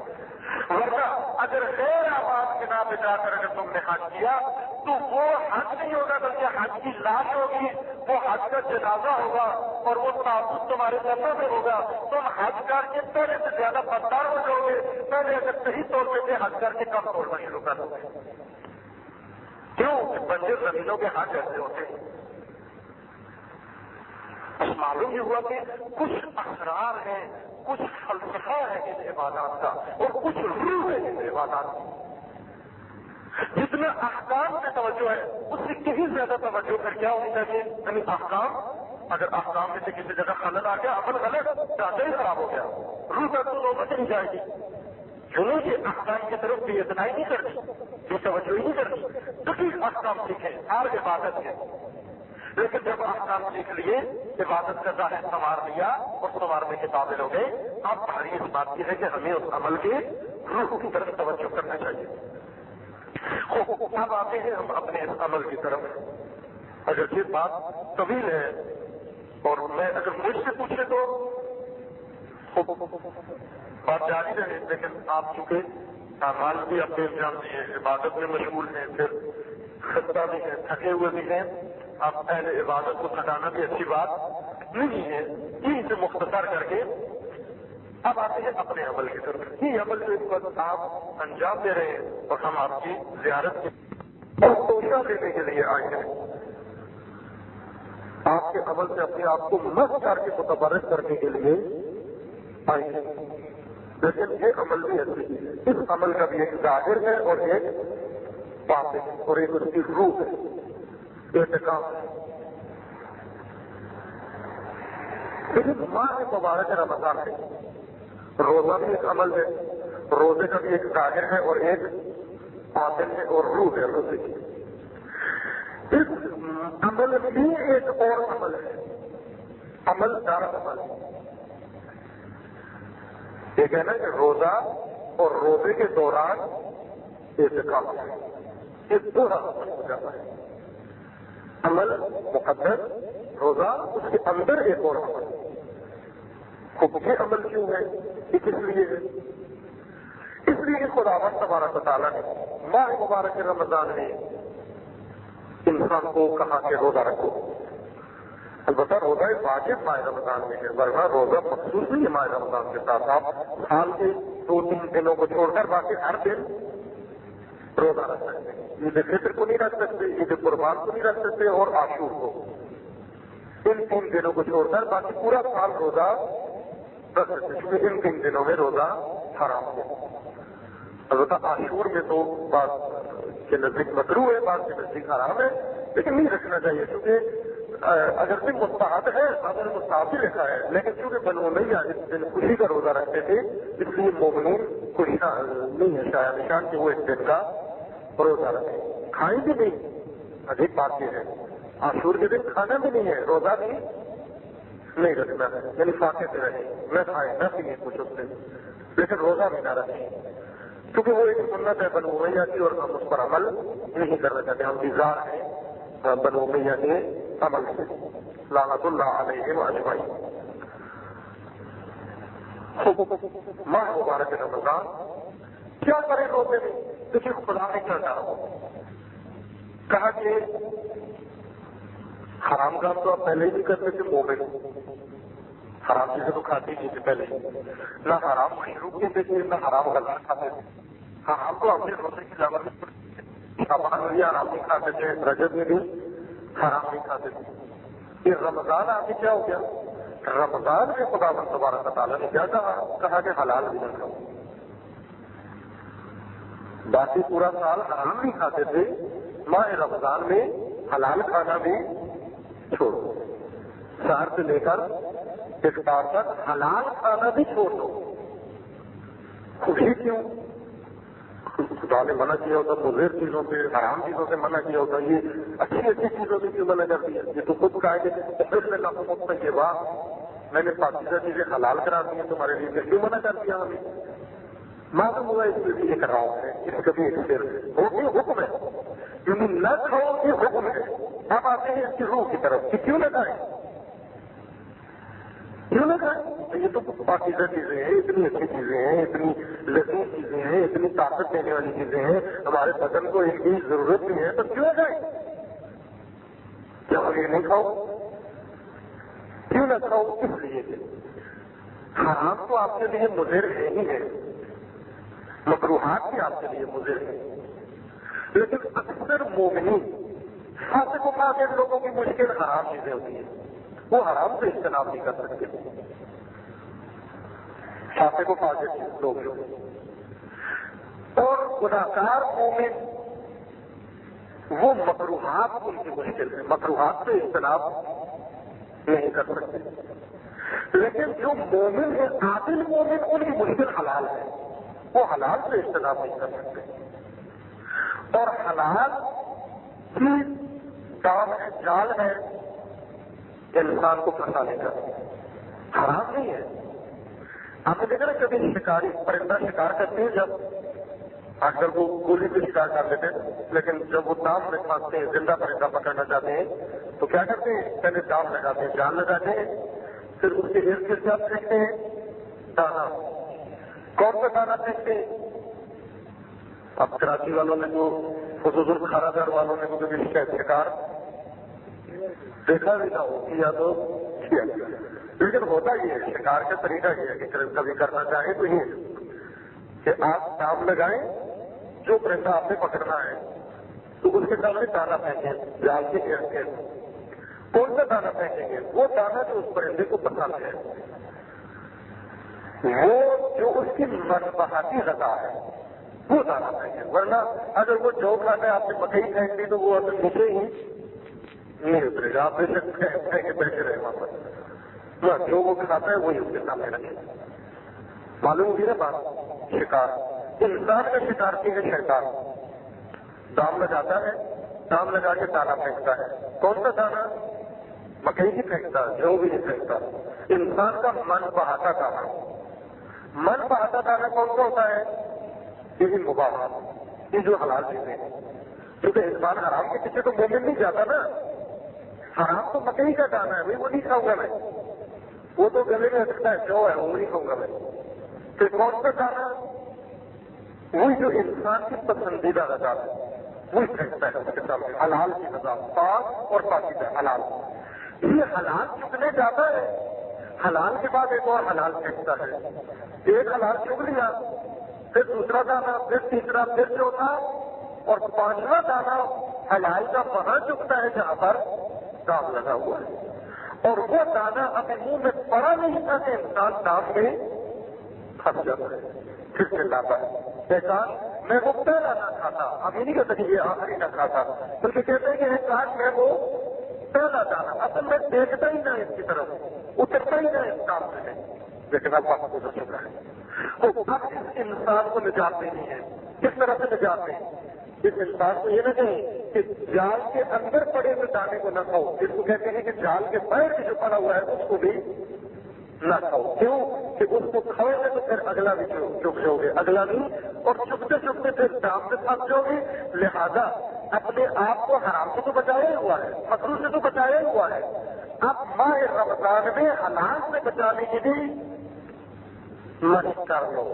Speaker 1: ورنہ اگر غیر آباد کے نام پہ جا کر اگر تم نے حج کیا تو وہ حج نہیں ہوگا بلکہ حج کی لاش ہوگی, وہ حج کا جنازہ ہوگا اور وہ تابوت تمہارے سفر میں ہوگا. تم حج کر کے پہلے سے زیادہ بدتار ہو جاؤ گے. پہلے اگر صحیح طور پہ حج کر کے کم توڑنا شروع کر دو گے. کیوں؟ بنجر زمینوں کے حج ایسے ہوتے ہیں. معلوم یہ ہوا کہ کچھ اسرار ہیں, کچھ فلسفہ ہے ان عبادات کا اور کچھ روح ہے ان عبادات کی. جتنا احکام میں توجہ ہے اس سے کہیں زیادہ توجہ کر کیا ہونی چاہیے. یعنی احکام, اگر احکام میں سے کسی جگہ خلل آ گیا, عمل غلط, زیادہ ہی خراب ہو گیا, روح کا تو نوبت نہیں جائے گی. جنہوں کے احکام کی طرف بھی اتنا ہی نہیں کرتی, بھی توجہ ہی نہیں کرتی. کسی احکام سیکھیں, ہر عبادت ہے, لیکن جب احکام سیکھ لیے, عبادت کا ظاہر سنوار لیا اور سنوارنے کے قابل ہو گئے, اب ہماری اس بات کی ہے کہ ہمیں اس عمل کے روح کی طرف توجہ کرنا چاہیے. اب آتے ہیں ہم اپنے اس عمل کی طرف. اگر یہ بات طویل ہے اور میں اگر مجھ سے پوچھے تو بات جاری رہے, لیکن آپ چونکہ اعمال بھی اپنے انجام دیے, عبادت میں مشغول ہیں, پھر خستہ بھی ہیں, تھکے ہوئے بھی ہیں. اب اہل عبادت کو تھکانا بھی اچھی بات نہیں ہے. ان سے مختصر کر کے اب آتے ہیں اپنے عمل کی طرف. یہ عمل جو اس وقت آپ انجام دے رہے ہیں اور ہم آپ کی زیارت کے توشہ لینے کے لیے آئے ہیں. آپ کے عمل سے اپنے آپ کو مسکر کے متبرک کرنے کے لیے آئیں گے. لیکن یہ عمل بھی ایسی ہے، اس عمل کا بھی ایک ظاہر ہے اور ایک باطن ہے اور ایک اس کی روح ہے، اعتقاد ہے. لیکن ماہ مبارک رمضان ہے، روزہ بھی ایک عمل ہے، روزے کا بھی ایک ظاہر ہے اور ایک باطن ہے اور روح ہے روزے کی. اس عمل بھی ایک اور عمل ہے، عمل دار عمل. یہ کہنا کہ روزہ اور روزے کے دوران اعتکاف ہے، یہ دو عمل ہو جاتا ہے. عمل مقدس روزہ، اس کے اندر ایک اور عمل. خود یہ عمل کیوں ہے؟ یہ کس لیے ہے؟ اس لیے کہ خداوند تبارک و تعالیٰ نے ماہ مبارک رمضان میں انسان کو کہا کہ روزہ رکھو. البتہ روزہ ایک واجب ماہ رمضان میں ہے، ورنہ روزہ مخصوص نہیں ہے ماہ رمضان کے ساتھ. آپ سال کے 2-3 دنوں کو چھوڑ کر باقی ہر دن روزہ رکھ سکتے ہیں. عید فطر کو نہیں رکھ سکتے، عید قربان کو نہیں رکھ سکتے اور عاشور کو. ان 3 دنوں کو چھوڑ کر باقی پورا سال روزہ رکھ سکتے ہیں، کیونکہ ان 3 دنوں میں روزہ حرام ہے. البتہ عاشور میں تو بعض کے نزدیک مکروہ ہے، بعض کے نزدیک حرام ہے، لیکن نہیں رکھنا چاہیے کیونکہ اگر سے مستحب ہے، اگر مستحب بھی لکھا ہے، لیکن چونکہ بنو امیہ اس دن خوشی کا روزہ رکھتے تھے، اس لیے مومنین کو نہیں ہے شاید نشان کہ وہ اس دن کا روزہ رکھیں. کھائیں بھی نہیں، عجیب بات یہ ہے، عاشور کے دن کھانا بھی نہیں ہے، روزہ بھی نہیں رکھنا ہے، یعنی فاقے سے رہیں، نہ کھائیں نہ پیئیں کچھ اس دن، لیکن روزہ بھی نہ رکھیں کیونکہ وہ ایک سنت ہے بنو امیہ کی اور ہم اس پر عمل نہیں کرنا چاہتے. ہم بیزار ہیں بنو امیہ کے عمل سے، لعنت اللہ علیہم اجمعین. ماہ مبارک رمضان کیا کرے روزے میں؟ دیکھیے خدا نے کیا کہا کہ حرام کام تو آپ پہلے ہی نہیں کرتے تھے، مومن حرام چیزیں تو کھاتے ہی تھے پہلے، نہ حرام مشروب پیتے تھے نہ حرام غذا کھاتے تھے. حرام تو اپنے روزے کی ضرورت شعبان میں بھی حرام نہیں کھاتے تھے، رجب میں بھی حرام نہیں کھاتے تھے. یہ رمضان آگے کیا ہو گیا؟ رمضان میں خداوند تبارک و تعالیٰ نے کیا کہا کہ حلال بھی نہ کھاؤ. باقی پورا سال حرام نہیں کھاتے تھے، ماہ رمضان میں حلال کھانا بھی چھوڑو. سحر سے لے کر افطار تک حلال کھانا بھی چھوڑ دو. خوشی کیوں؟ خدا نے منع کیا ہوتا مضر چیزوں سے، حرام چیزوں سے منع کیا ہوتا، یہ اچھی اچھی چیزوں سے کیوں منع کر دیا؟ یہ تو خود کہا کہ یہ بات میں نے پاکیزہ چیزیں حلال کرا دی ہیں تمہارے لیے، کیوں منع کر دیا ہمیں؟ معلوم ہوا اس لیے ایک راؤ ہے، اس کا بھی ایک صرف وہ حکم ہے کیونکہ نہ کھاؤ یہ حکم ہے. اب آتے ہیں اس کی روح کی طرف کہ کیوں نہ کھائیں، کیوں نہ کھائیں؟ یہ تو پاکیزہ چیزیں ہیں، اتنی اچھی چیزیں ہیں، اتنی لذیذ چیزیں ہیں، اتنی طاقت دینے والی چیزیں ہیں، ہمارے بدن کو ان کی ضرورت بھی ہے، تو کیوں نہ کھائیں؟ کیا یہ نہیں کھاؤ؟ کیوں نہ کھاؤ؟ اس لیے حرام تو آپ کے لیے مضر ہے ہی ہے، مکروہات بھی آپ کے لیے مضر ہے، لیکن اکثر مومنین فاسق و فاجر لوگوں کی مشکل حرام چیزیں ہوتی ہیں، وہ حرام سے اجتناب نہیں کر سکتے. فاسق و فاجر لوگ اور گناہگار مومن وہ مکروہات ان کی مشکل ہے، مکروہات سے اجتناب نہیں کر سکتے. لیکن جو مومن ہے عادل مومن ان کی مشکل حلال ہے، وہ حلال سے اجتناب نہیں کر سکتے. اور حلال کی کام ہے، جال ہے انسان کو پھنسانے کا، حرام نہیں ہے. آپ نے دیکھا نا کبھی شکاری پرندہ شکار کرتے ہیں، جب آج کل وہ گولی سے شکار کر لیتے ہیں، لیکن جب وہ دام میں پھنستے ہیں، زندہ پرندہ پکڑنا چاہتے ہیں تو کیا کرتے ہیں؟ پہلے دام لگاتے ہیں، جال لگاتے ہیں، پھر اس کے ارد گرد کیا پھینکتے ہیں؟ دانا. کون سا دانا پھینکتے ہیں؟ اب کراچی والوں نے جو خصوصاً کھارا گھر والوں نے جو کبھی شکار دیکھا بھی نہ ہو کیا تو کیا، لیکن ہوتا یہ ہے، شکار کا طریقہ یہ ہے کہ کبھی کرنا چاہیں تو یہ کہ آپ دام لگائیں، جو پرندہ آپ نے پکڑنا ہے تو اس کے سامنے دانا پھینکیں جال کے ارد گرد، کون سا دانا پھینکیں گے؟ وہ دانا جو اس پرندے کو پسند ہے، وہ جو اس کی منفعتی غذا ہے وہ دانا پھینکیں. ورنہ اگر وہ جو کھاتا ہے آپ نے مکئی پھینک دی تو وہ اگر مجھے ہی نہیں اترے گا. آپ بے شک پھینک کے بیٹھے رہے وہاں پر. جو وہ کھاتا ہے وہی اس کے سامنے رکھے. معلوم ہوگی نا بات؟ شکار انسان کا شکار کی ہے شیطان. دام لگاتا ہے، دام لگا کے دانا پھینکتا ہے. کون سا دانا؟ مکئی نہیں پھینکتا، جو بھی نہیں پھینکتا. انسان کا من بہاتا دانا. من بہاتا دانا کون سا ہوتا ہے؟ یہ مباحات، یہ جو حلال چیزیں ہیں. کیونکہ انسان حرام کے پیچھے تو مومن نہیں جاتا نا. حرام تو مکئی کا دانا ہے بھائی، وہ نہیں کھاؤں گا میں. وہ تو گلے میں اٹکتا ہے، جو ہے وہ نہیں کھاؤں گا میں. پھر کون سا دانا؟ وہی جو انسان کی پسندیدہ غذا ہے وہی پھینکتا ہے اس کے سامنے. حلال کی غذا، پاک اور پاکیزہ حلال. یہ حلال چگنے جاتا ہے، حلال کے بعد ایک اور حلال پھینکتا ہے. ایک حلال چگ لیا، پھر دوسرا دانا، پھر تیسرا، پھر چوتھا، اور پانچواں دانا حلال کا وہاں چگتا ہے جہاں پر دام لگا ہوا ہے. اور وہ دانا اپنے منہ میں پڑا نہیں تھا کہ انسان دام میں پھنس جاتا ہے، پھر سے لاتا ہے. انسان میں وہ پہلا نہ کھاتا، اب یہ نہیں کہتا کہ یہ آخری نہ کھاتا، بلکہ کہتے ہیں کہ کاش میں وہ پہلا دانا، اصل میں دیکھتا ہی نہ اس کی طرف، اترتا ہی نہ اس کام سے. لیکن اب وقت گزر چکا ہے. تو اب اس انسان کو نجات نہیں ہے. کس طرح سے نجات دیں؟ اس انسان کو یہ نہ کہیں کہ جال کے اندر پڑے ہوئے دانے کو نہ کھاؤ. جس کو کہتے ہیں کہ جال کے باہر جو پڑا ہوا ہے اس کو بھی نہ کھاؤ. کیوں کہ اس کو کھاؤ گے تو پھر اگلا بھی چک جاؤ گے، اگلا نہیں، اور چکتے چکتے پھر دام سے پھنس جاؤ گے. لہذا اپنے آپ کو حرام سے تو بچایا ہی ہوا ہے، مکروہ سے تو بچایا ہی ہوا ہے. اب ماہ رمضان میں حلال سے بچانے کی بھی مشق کر لو.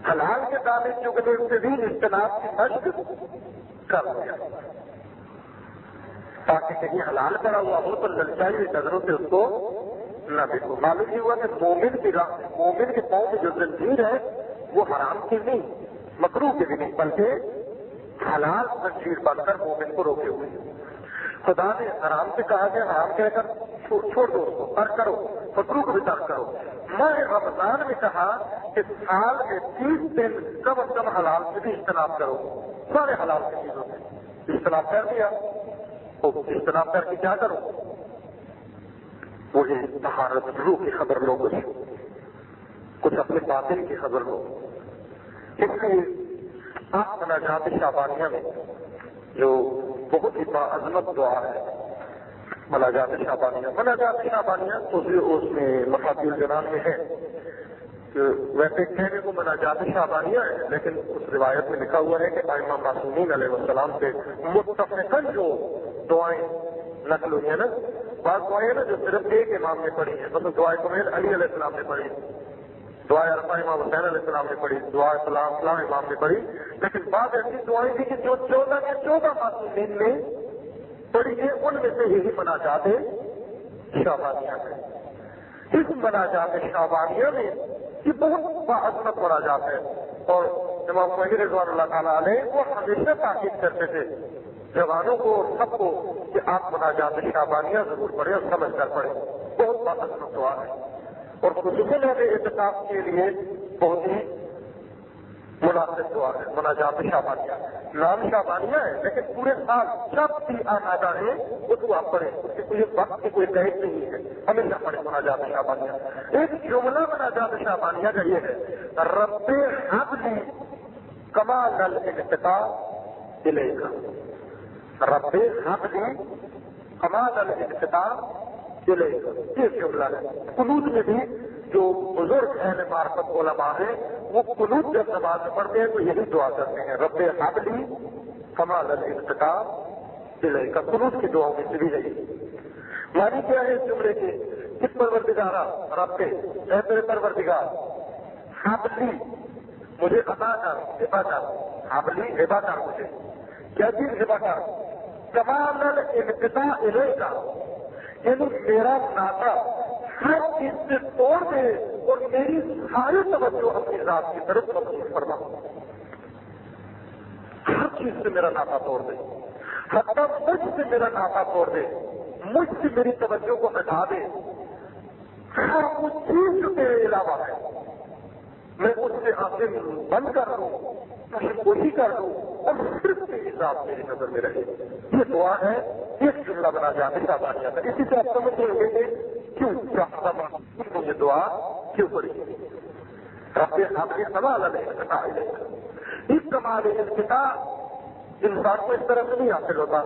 Speaker 1: حلال کے دانے چگنے سے بھی اجتناب کی مشق کر لو، تاکہ کہیں حلال پڑا ہوا ہو تو للچائی ہوئی نظروں سے اس کو نہ دیکھو. معلوم یہ ہوا کہ مومن کے پاؤں میں جو زنجیر ہے وہ حرام کی نہیں، مکروہ کی بھی نہیں، بلکہ حلال زنجیر بن کر مومن کو روکے ہوئے. خدا نے حرام سے کہا کہ حرام کہہ کر چھوڑ دو اس کو، ترک کرو، مکروہ کو بھی ترک کرو. ماہ رمضان میں کہا کہ سال میں 30 دن کم از کم حلال سے بھی اجتناب کرو. سارے حلال کی چیزوں سے اجتناب کر دیا. اجتناب کر کے کیا کرو؟ وہی طہارت روح کی خبر لو، کچھ اپنے باطن کی خبر لو. اس لیے آپ مناجات شعبانیہ میں جو بہت ہی باعظمت دعا ہے مناجات شعبانیہ اس میں مفاتیح الجنان میں ہے. ویسے کہنے کو مناجات شعبانیہ ہے، لیکن اس روایت میں لکھا ہوا ہے کہ ائمہ معصومین علیہ السلام سے متفقاً جو دعائیں نقل ہوئی ہیں نا، بعض دعائیں نا جو صرف ایک امام نے پڑھی ہیں، مطلب دعائیں کمیل علی علیہ السلام نے پڑھی، دعائیں عرفہ امام حسین علیہ السلام نے پڑھی، دعائیں فلاں امام نے پڑھی. لیکن بعض ایسی دعائیں تھیں کہ جو 14 کے 14 معصومین نے پڑھی ہے، ان میں سے یہی مناجات شعبانیہ ہے. اس مناجات شعبانیہ میں یہ بہت باعظمت مناجات ہے، اور امام خمینی رضوان اللہ تعالیٰ علیہ وہ ہمیشہ تاکید کرتے تھے جوانوں کو اور سب کو کہ آپ مناجات شعبانیہ ضرور پڑھیں اور سمجھ کر پڑھیں. بہت باعظمت دعا ہے اور خصوصاً اعتکاف کے لیے بہت ہی مناسب دعا ہے مناجات شعبانیہ. نام شعبانیہ ہے لیکن پورے سال جب بھی آمادہ ہے وہ تو آپ پڑھیں، اس کے کوئی وقت کی کوئی قید نہیں ہے، ہمیشہ پڑھیں مناجات شعبانیہ. ایک جملہ مناجات شعبانیہ کا یہ ہے، رب حبلی کمال الانقطاع الیک. رب حبلی کمال الانقطاع الیک، یہ جملہ ہے. قنوت میں بھی جو بزرگ اہل معرفت علماء ہیں وہ قنوت جب نماز میں پڑھتے ہیں تو یہی دعا کرتے ہیں، رب حبلی کمال الانقطاع الیک. قنوت کی دعاؤں میں سے بھی یہی. معنی کیا ہے اس جملے کے؟ کس پروردگارا؟ رب اے میرے پروردگار، حبلی مجھے عطا کر، ہبہ کر. حبلی ہبہ کر، مجھے کیا چیز ہبہ کر؟ کمال الانقطاع الیک، یعنی میرا ناطا ہر چیز سے توڑ دے اور میری ساری توجہ اپنی ذات کی طرف مبذول فرما. ہر چیز سے میرا ناطا توڑ دے، حتیٰ مجھ سے میرا ناطا توڑ دے. مجھ سے میری توجہ کو ہٹا دے، ہر وہ چیز جو تیرے علاوہ ہے میں اس سے آنکھیں بند کر دوں، کوشش کر دوں اور صرف تیری ذات میری نظر میں رہے۔ یہ دعا ہے، ایک جملہ بنا جانے کا بانیہ تھا۔ اسی سے آپ سمجھ رہے ہوں گے کیوں چاہتا یہ دعا کیوں پڑی۔ رب حاضری سوال الانقطاع اس کمال انقطاع انسان کو اس طرح سے نہیں حاصل ہوتا۔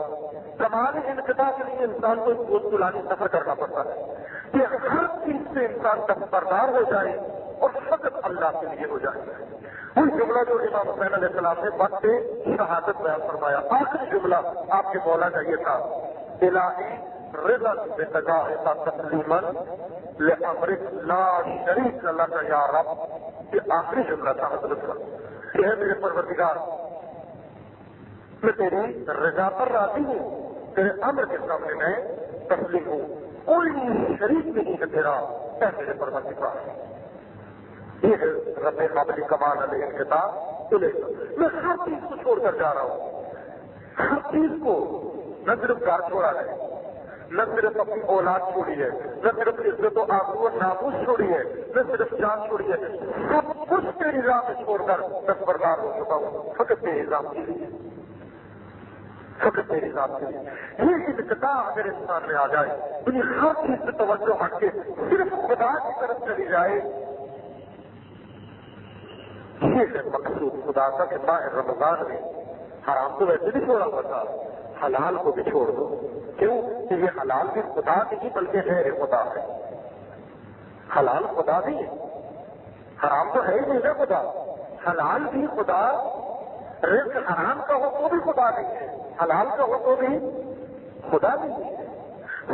Speaker 1: کمال انقطاع کے لیے انسان کو ایک طولانی سفر کرنا پڑتا ہے کہ ہر چیز سے انسان دستبردار ہو جائے اور فقط اللہ کے لیے ہو جائے۔ وہی جملہ جو امام حسین علیہ السلام نے وقت شہادت بیان فرمایا، آخری جملہ آپ کے مولا کا یہ تھا، الہی رضا بقضائک تسلیما لامرک لا شریک لک یا رب۔ یہ آخری جملہ تھا حضرت کا کہ ہے میرے پروردگار میں تیری رضا پر راضی ہوں، تیرے امر کے سامنے میں تسلیم ہوں، کوئی شریک نہیں ہے تیرا، اے میرے پروردگار۔ یہ ہے رب قابل کمال علیہ انقطاع الیک۔ میں ہر چیز کو چھوڑ کر جا رہا ہوں، ہر چیز کو، نہ صرف گھر چھوڑا ہے، نہ صرف اپنی اولاد چھوڑی ہے، نہ صرف عزت و آبرو و ناموس چھوڑی ہے، نہ صرف جان چھوڑی ہے، سب کچھ تیری راہ میں چھوڑ کر دستبردار ہو چکا ہوں، فقط تیری ذات کے لیے، فقط تیری ذات کے لیے۔ یہ انقطاع اگر انسان میں آ جائے، یعنی ہر چیز سے توجہ ہٹ کے صرف خدا کی طرف چلی جائے، یہ ہے مقصود خدا کا کہ ماہ رمضان میں حرام تو ویسے بھی چھوڑا پڑتا، حلال کو بھی چھوڑ دو۔ کیوں کہ یہ حلال بھی خدا نہیں بلکہ غیر خدا ہے۔ حلال خدا نہیں ہے، حرام تو ہے ہی نہیں ہے خدا، حلال بھی خدا، رزق حرام کا ہو تو بھی خدا نہیں ہے، حلال کا ہو تو بھی خدا نہیں ہے،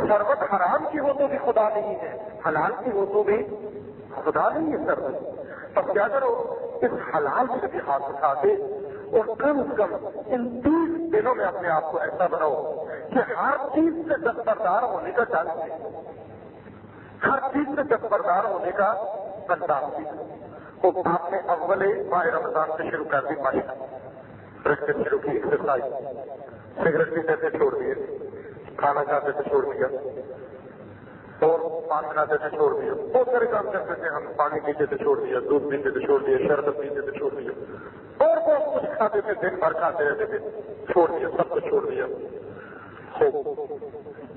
Speaker 1: ثروت حرام کی ہو تو بھی خدا نہیں ہے، حلال کی ہو تو بھی خدا نہیں ہے ثروت۔ تب کیا کرو، اس حلال سے بھی ہاتھ اٹھا کے اور کم از کم ان 30 دنوں میں اپنے آپ کو ایسا بناؤ کہ ہر چیز سے دستبردار ہونے کا چاہیے، ہر چیز سے دستبردار ہونے کا انداز۔ تو آپ نے اول ماہ رمضان سے شروع کر دی مشق، رکھ سے شروع کی ایکسرسائز، سگریٹ پیتے سے چھوڑ دیے، کھانا کھاتے سے چھوڑ دیا اور پان کھاتے سے چھوڑ دیا، بہت سارے کام کرتے تھے ہم، پانی پیتے سے چھوڑ دیا، دودھ پیتے سے چھوڑ دیا، شربت پیتے سے چھوڑ دیا، اور بہت کچھ کھاتے تھے، دن بھر کھاتے رہتے تھے، چھوڑ دیا، سب کچھ چھوڑ دیا۔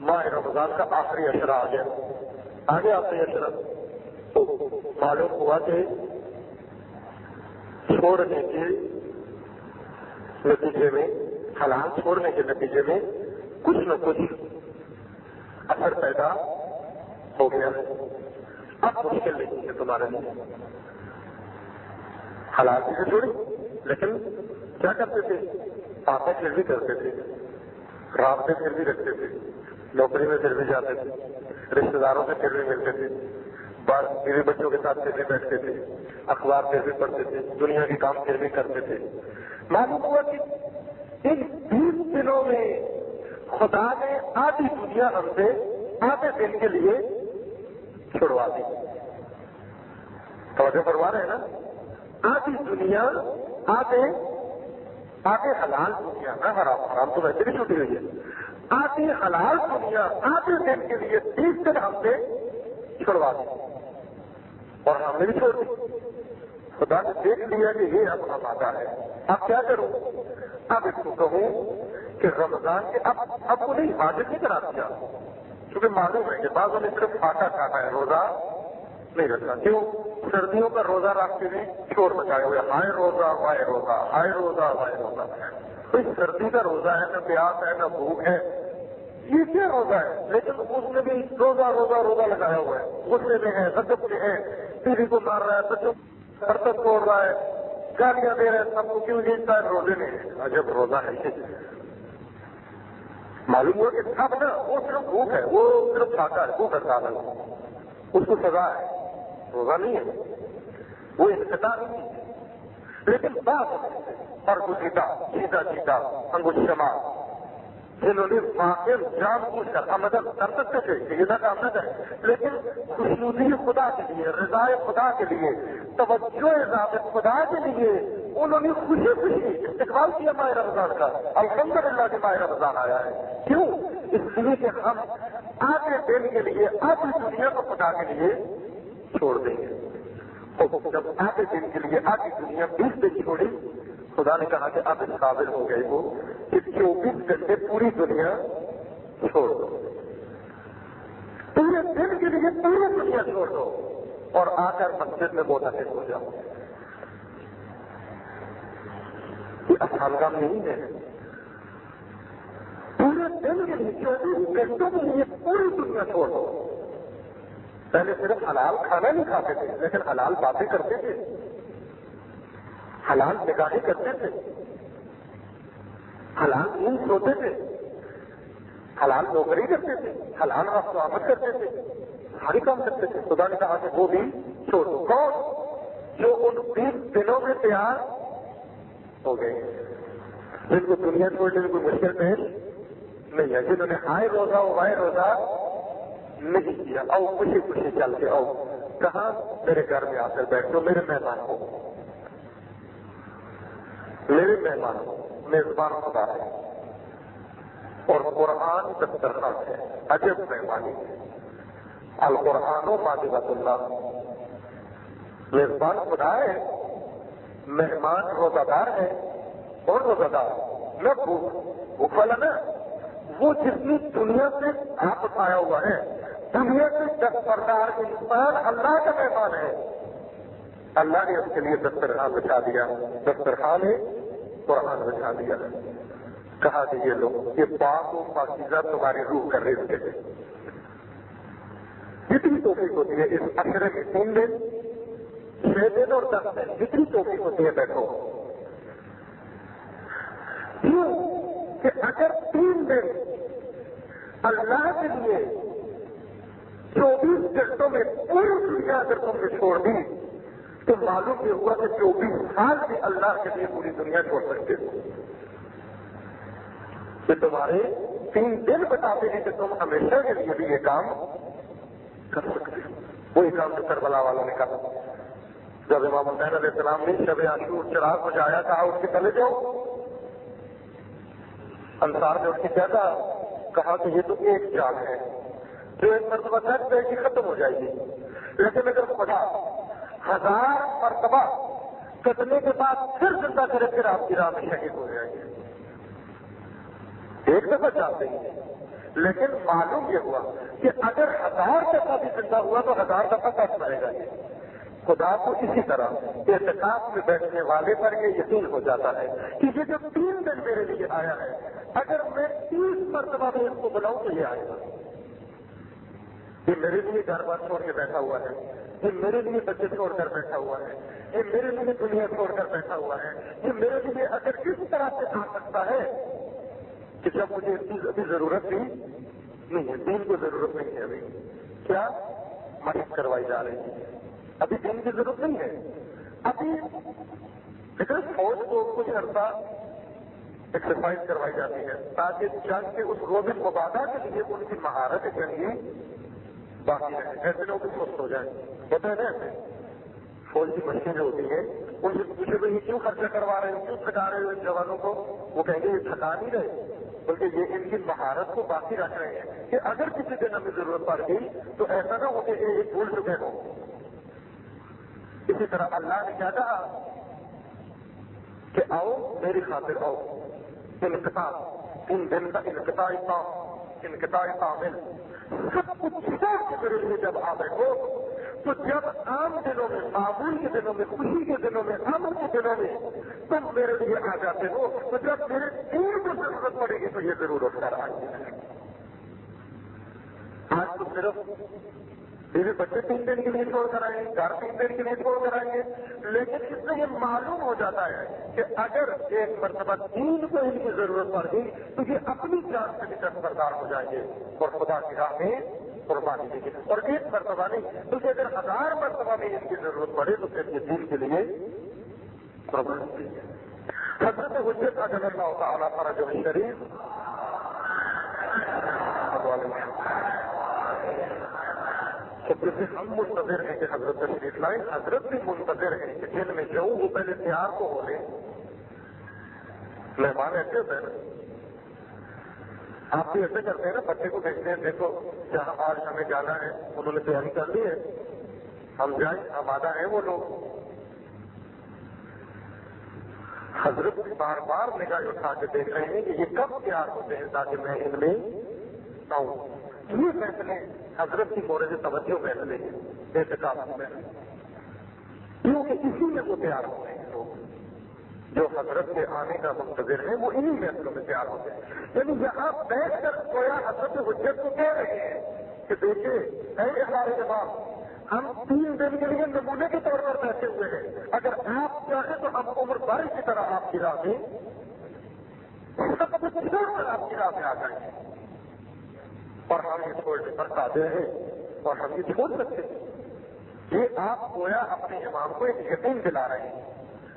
Speaker 1: ماہ رمضان کا آخری اشرا آ گیا، آگے آخری اشرا تو معلوم ہوا کہ چھوڑنے کے نتیجے میں، حلال چھوڑنے کے نتیجے میں کچھ نہ کچھ اثر پیدا ہو گیا ہے۔ اب مشکل نہیں ہے تمہارے لیے، حلال چیزیں چھوڑی، لیکن کیا کرتے تھے، پاپا پھر بھی کرتے تھے، رابطے پھر بھی رکھتے تھے، نوکری میں پھر بھی جاتے تھے، رشتے داروں سے پھر بھی ملتے تھے، بیوی بچوں کے ساتھ پھر بھی بیٹھتے تھے، اخبار پھر بھی پڑھتے تھے، دنیا کے کام پھر بھی کرتے تھے۔ معلوم ہوا کہ ان 20 دنوں میں خدا نے آدھی دنیا ہم سے آدھے دن کے لیے چھڑوا دی۔ توجہ فرما رہے ہیں نا، آدھی دنیا، آدھے حلال دنیا، نہ حرام، حرام تو ویسے بھی چھوٹی ہوئی ہے، آدھی حلال دنیا آدھے دن کے لیے 30 دن ہم سے چھڑوا دی اور ہم نے بھی چھوڑ دی۔ خدا نے دیکھ لیا کہ یہ اب ہمارا ہے، اب کیا کروں، اب اس کو کہوں کہ رمضان کے اب کو نہیں، واجب نہیں کرا دیا، کیونکہ معلوم ہے کہ بعضوں نے صرف آٹا کھانا ہے، روزہ نہیں رکھنا۔ کیوں؟ سردیوں کا روزہ رکھ کے بھی شور مچائے ہوئے، ہائے روزہ وائے روزہ، ہائے روزہ وائے روزہ۔ کوئی سردی کا روزہ ہے، نہ پیاس ہے، نہ بھوک ہے، یہ کیا روزہ ہے؟ لیکن اس نے بھی روزہ لگایا ہوا ہے، غصے میں ہے، غضب میں ہے، بیوی کو مار رہا ہے، بچوں برتن توڑ رہا ہے، گالیاں دے رہے ہیں سب کو، کیوں جیتتا ہے؟ روزے میں ہے۔ عجب روزہ ہے۔ معلوم ہوا کہ سب نا، وہ صرف بھوک ہے، وہ صرف کھاتا ہے، بھوک ہڑتال ہے، اس کو سزا ہے، روزہ نہیں ہے، وہ انقطاع نہیں ہے۔ لیکن بات اور جیتا انگوش شما جنہوں نے واقع جان بوجھ کر مدد کر سکتے تھے کہ یہ نہ کام نہ کرے، لیکن خوشنودی خدا کے لیے، رضائے خدا کے لیے، توجہ ذات خدا کے لیے انہوں نے خوشی استقبال کیا ماہ رمضان کا۔ الحمدللہ کہ ماہ رمضان آیا ہے۔ کیوں؟ اس لیے کہ ہم آدھے دن کے لیے آدھی دنیا کو خدا کے لیے چھوڑ دیں گے. اور جب آدھے دن کے لیے آدھی دنیا 20 دن چھوڑی, خدا نے کہا کہ اب اس قابل ہو گئے وہ کہ 24 گھنٹے پوری دنیا چھوڑ دو. پورے دن کے لیے پوری دنیا چھوڑ دو اور آ کر مسجد میں متحد ہو جاؤ. یہ آسان کام نہیں ہے. پورے دن کے لیے 24 گھنٹوں کے لیے پوری دنیا چھوڑ دو. پہلے صرف حلال کھانا نہیں کھاتے تھے, لیکن حلال باتیں کرتے تھے, حلال نگاہیں کرتے تھے, حلال نیند سوتے تھے, حلال نوکری کرتے تھے, حلال رفت و آمد کرتے تھے, سارے کام کرتے تھے. خدا نے کہا کہ وہ بھی چھوڑ دو. کون؟ جو ان 20 دنوں میں تیار ہو گئے, جن کو دنیا چھوڑنے میں کوئی مشکل پیش نہیں ہے, جنہوں نے آئے روزہ وائے روزہ نہیں کیا. آؤ خوشی خوشی چل کے آؤ, کہاں؟ میرے گھر میں آ کر بیٹھو, میرے مہمان ہو, میرے مہمان ہو. میزبان خدا ہے اور قرآن دسترخوان ہے, عجب مہمانی ہے. القرآن و ماجبۃ اللہ. میزبان خدا ہے, مہمان روزہ دار ہے. اور روزہ دار نہ بھوک والا نا, وہ جتنی دنیا سے آپ اٹھایا ہوا ہے, دنیا سے دستبردار انسان اللہ کا مہمان ہے. اللہ نے اس کے لیے دسترخوان بچھا دیا. دسترخوان ہے, قرآن بچھا دیا. کہا کہ یہ لوگ یہ پاک و پاکیزہ تمہاری روح کر رہے تھے. جتنی توفیق ہوتی ہے اس عشرے میں 3 دن 6 دن اور 10 دن, جتنی توفیق ہوتی ہے بیٹھو. کیوں کہ اگر 3 دن اللہ کے لیے 24 گھنٹوں میں پوری دنیا اگر تم نے چھوڑ دی تو معلوم یہ ہوا کہ 24 سال بھی اللہ کے لیے پوری دنیا چھوڑ سکتے ہو. کہ تمہارے 3 دن بتاتے ہیں کہ تم ہمیشہ کے لیے بھی یہ کام کر سکتے ہو. وہی کام جو کربلا والوں نے کہا جب امام حسین علیہ السلام نے شب عاشور چراغ بجایا, کہا اٹھ کے چلے جاؤ. انصار نے اٹھ کے کہا کہ یہ تو ایک جان ہے جو ایک مرتبہ سچ پہ کہ ختم ہو جائے گی, لیکن اگر خدا 1000 مرتبہ کٹنے کے بعد پھر زندہ کرے پھر آپ کی راہ میں شہید ہو جائیں گے. ایک دفعہ جانتے ہیں, لیکن معلوم یہ ہوا کہ اگر 1000 دفعہ بھی زندہ ہوا تو 1000 دفعہ کٹ پڑے گا. یہ خدا کو اسی طرح اعتکاف میں بیٹھنے والے پر یہ یقین ہو جاتا ہے کہ یہ جو 3 دن میرے لیے آیا ہے, اگر میں 30 مرتبہ میں اس کو بلاؤں تو یہ آئے گا. یہ میرے لیے گھر بار چھوڑ کے بیٹھا ہوا ہے, یہ میرے لیے بچے چھوڑ کر بیٹھا ہوا ہے, یہ میرے لیے دنیا چھوڑ کر بیٹھا ہوا ہے, یہ میرے لیے اگر کس طرح سے آ سکتا ہے کہ جب مجھے اس چیز ابھی ضرورت تھی نہیں ہے, دین کو ضرورت نہیں ہے. ابھی کیا مدد کروائی جا رہی ہے, ابھی دین کی ضرورت نہیں ہے. ابھی لیکن فوج کو کچھ عرصہ ایکسرسائز کروائی جاتی ہے تاکہ جنگ کے اس روز مبادہ کے لیے ان کی مہارت جنگی باقی رہے, ایسے لوگ سست ہو جائیں. پتہ ہے نا ایسے فوج کی مشینیں جو ہوتی ہیں ان سے پوچھے تو یہ کیوں خرچہ کروا رہے ہیں, کیوں تھکا رہے ہو ان جوانوں کو, وہ کہیں گے یہ تھکا نہیں رہے بلکہ یہ ان کی مہارت کو باقی رکھ رہے ہیں کہ اگر کسی دن ہمیں ضرورت پڑ گئی تو ایسا نہ ہو کہ یہ بھول چکے ہوں. اسی طرح اللہ نے کیا کہا کہ آؤ میری خاطر آؤ. انقطاع 3 دن کا انقطاع کامل سب کچھ چھوڑ کے میرے لیے جب آ بیٹھو تو جب عام دنوں میں, معمول کے دنوں میں, خوشی کے دنوں میں, امن کے دنوں میں تم میرے لیے آ جاتے ہو تو جب میرے دین کو ضرورت پڑے گی تو یہ ضرور اٹھا رہا ہے. آج تو صرف بیوی بچے 3 دن کے لیے چھوڑ کر آئیں گے, گھر 3 دن کے لیے چھوڑ کر آئیں گے, لیکن اس سے یہ معلوم ہو جاتا ہے کہ اگر ایک مرتبہ دین کو ان کی ضرورت پڑ گئی تو یہ اپنی جان سے بھی دستبردار ہو جائیں گے اور خدا کی راہ میں قربانی دیں گے. اور ایک مرتبہ نہیں بلکہ اگر 1000 مرتبہ میں ان کی ضرورت پڑے تو پھر یہ دین کے لیے قربانی دیں گے. حضرت حجت اجل اللہ تعالیٰ فرج شریف جیسے ہم منتظر ہیں کہ حضرت تشریف لائیں, حضرت بھی منتظر ہیں کہ جن میں جاؤں وہ پہلے تیار تو ہو لیں. مہمان ایسے ہوتے ہیں آپ بھی ایسے کرتے ہیں نا، بچے کو دیکھتے ہیں، دیکھو جہاں آج ہمیں جانا ہے انہوں نے تیاری کر لی ہے، ہم جائیں، آمادہ ہیں وہ لوگ. حضرت بار بار نگاہ اٹھا کے دیکھ رہے ہیں کہ یہ کب تیار ہوتے ہیں تاکہ میں ان میں آؤں. یہ فیصلے حضرت کی مورد توجہ فیصلے ہیں اعتکاف میں، کیونکہ اسی میں وہ تیار ہوتے ہیں لوگ جو حضرت کے آنے کا منتظر ہے، وہ انہی فیصلوں میں تیار ہوتے ہیں. یعنی یہاں بیٹھ کر گویا حضرت حجت کو کہہ رہے ہیں کہ دیکھیے اے ہمارے امام، ہم 3 دن کے لیے نمونے کے طور پر بیٹھے ہوئے ہیں، اگر آپ چاہیں تو ہم عمر بھر کی طرح آپ کی راہ میں سب کچھ چھوڑ کر آپ کی راہ میں آ جائیں گے. اور ہم یہ چھوڑنے پر قادر ہیں اور ہم یہ چھوڑ سکتے ہیں. یہ آپ گویا اپنے امام کو ایک یقین دلا رہے ہیں،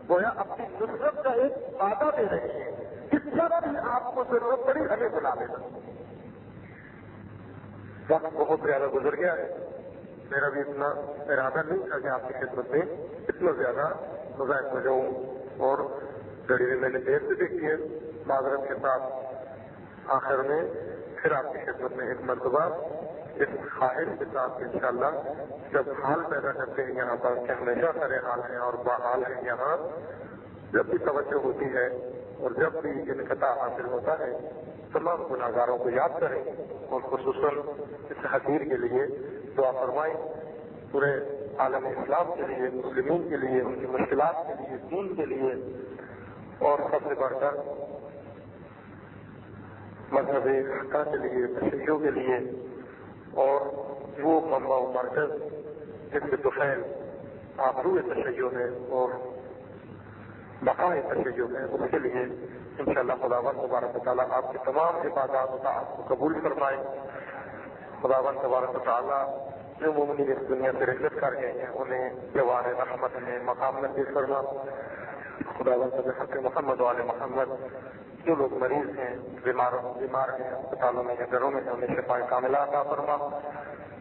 Speaker 1: گویا اپنی نصرت کا ایک وعدہ دے رہے ہیں کہ جب بھی آپ کو ضرورت پڑی ہمیں بلا لینا. وقت بہت زیادہ گزر گیا ہے، میرا بھی اتنا ارادہ نہیں تھا کہ آپ کی خدمت میں اتنا زیادہ مذاہب میں جاؤں، اور گھڑی میں نے دیر سے دیکھی ہے. معذرت کے ساتھ آخر میں پھر آپ کی خدمت میں ایک مرتبہ اس خواہش کے ساتھ انشاءاللہ جب حال پیدا کرتے ہیں یہاں پر کہ ہمیشہ سارے حال ہیں اور بحال ہیں، یہاں جب بھی توجہ ہوتی ہے اور جب بھی انقطاع حاصل ہوتا ہے تمام گناہگاروں کو یاد کریں اور خصوصاً اس حقیر کے لیے دعا فرمائیں، پورے عالم اسلام کے لیے، مسلمین کے لیے، ان کی مشکلات کے لیے، دین کے لیے، اور سب سے بڑھ کر مذہبی حقہ کے لیے، تشیعوں کے لیے، اور وہ منبع و مرکز جن کے طفیل آبرو تشیع ہے اور بقائے تشیع ہے، اس کے لیے انشاءاللہ خداوند تبارک و تعالیٰ آپ کی تمام عبادات و طاعات کو قبول فرمائے. خداوند تبارک و تعالیٰ جو مومنین اس دنیا سے رحلت کر گئے ہیں انہیں جوار رحمت میں مقام نصیب فرما. خداوند بحق محمد و آل محمد جو لوگ مریض ہیں، بیمار ہیں، اسپتالوں میں یا گھروں میں انہیں شفاء کاملہ عطا فرما.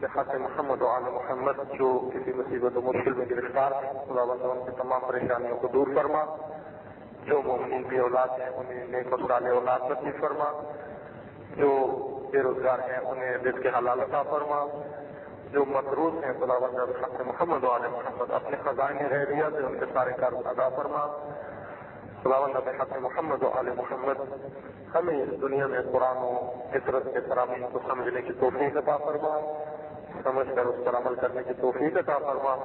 Speaker 1: بحق محمد و آل محمد جو کسی مصیبت و مشکل میں گرفتار ہیں، خداوند ان کی تمام پریشانیوں کو دور فرما. جو مومنین بھی اولاد ہیں انہیں نیک و صالح اولاد نصیب فرما. جو بے روزگار ہیں انہیں رزق حلال عطا فرما. جو مقروض ہیں خداوند بحق محمد و آل محمد اپنے خزائن خیریہ سے ان کے سارے کاروں ادا فرما. خداوند بحق محمد و آل محمد ہمیں اس دنیا میں قرآن و فطرت کے ترامین کو سمجھنے کی توفیق عطا فرما، سمجھ کر اس پر عمل کرنے کی توفیق عطا فرما.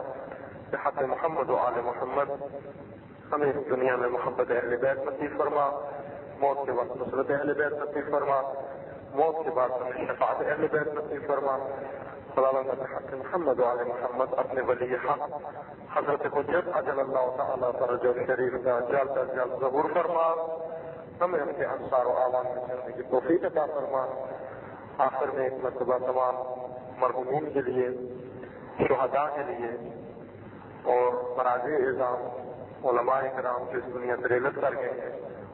Speaker 1: بحق محمد و آل محمد ہمیں اس دنیا میں محبت اہل بیت نصیب فرما، موت کے وقت نصرت اہل بیت نصیب فرما، موت کے بعد ہمیں شفاعت اہل بیت نصیب فرما. خداوند بحق محمد و آل محمد اپنے ولی حق حضرت حجت اجل اللہ تعالیٰ فرجہ شریف کا جلد از جلد ظہور فرما. ہمیں اپنے انصار و اعوان میں چلنے کی توفیق عطا فرما. آخر میں ایک مرتبہ تمام مرحومین کے لیے، شہداء کے لیے اور مراجع اعظام علماء کرام جو اس دنیا سے رحلت کر گئے ہیں،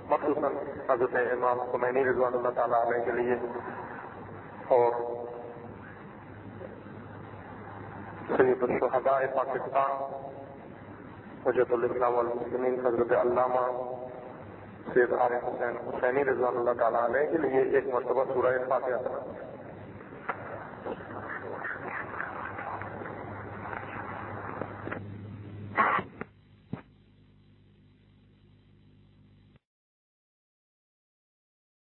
Speaker 1: مخصوصاً حضرت امام خمینی رضوان اللہ تعالیٰ علیہ کے لیے، اور سید الشہداء پاکستان حجت الاسلام والمسلمین حضرت علامہ سید عارف حسین حسینی رضوان اللہ تعالیٰ علیہ کے لیے ایک مرتبہ سورہ فاتحہ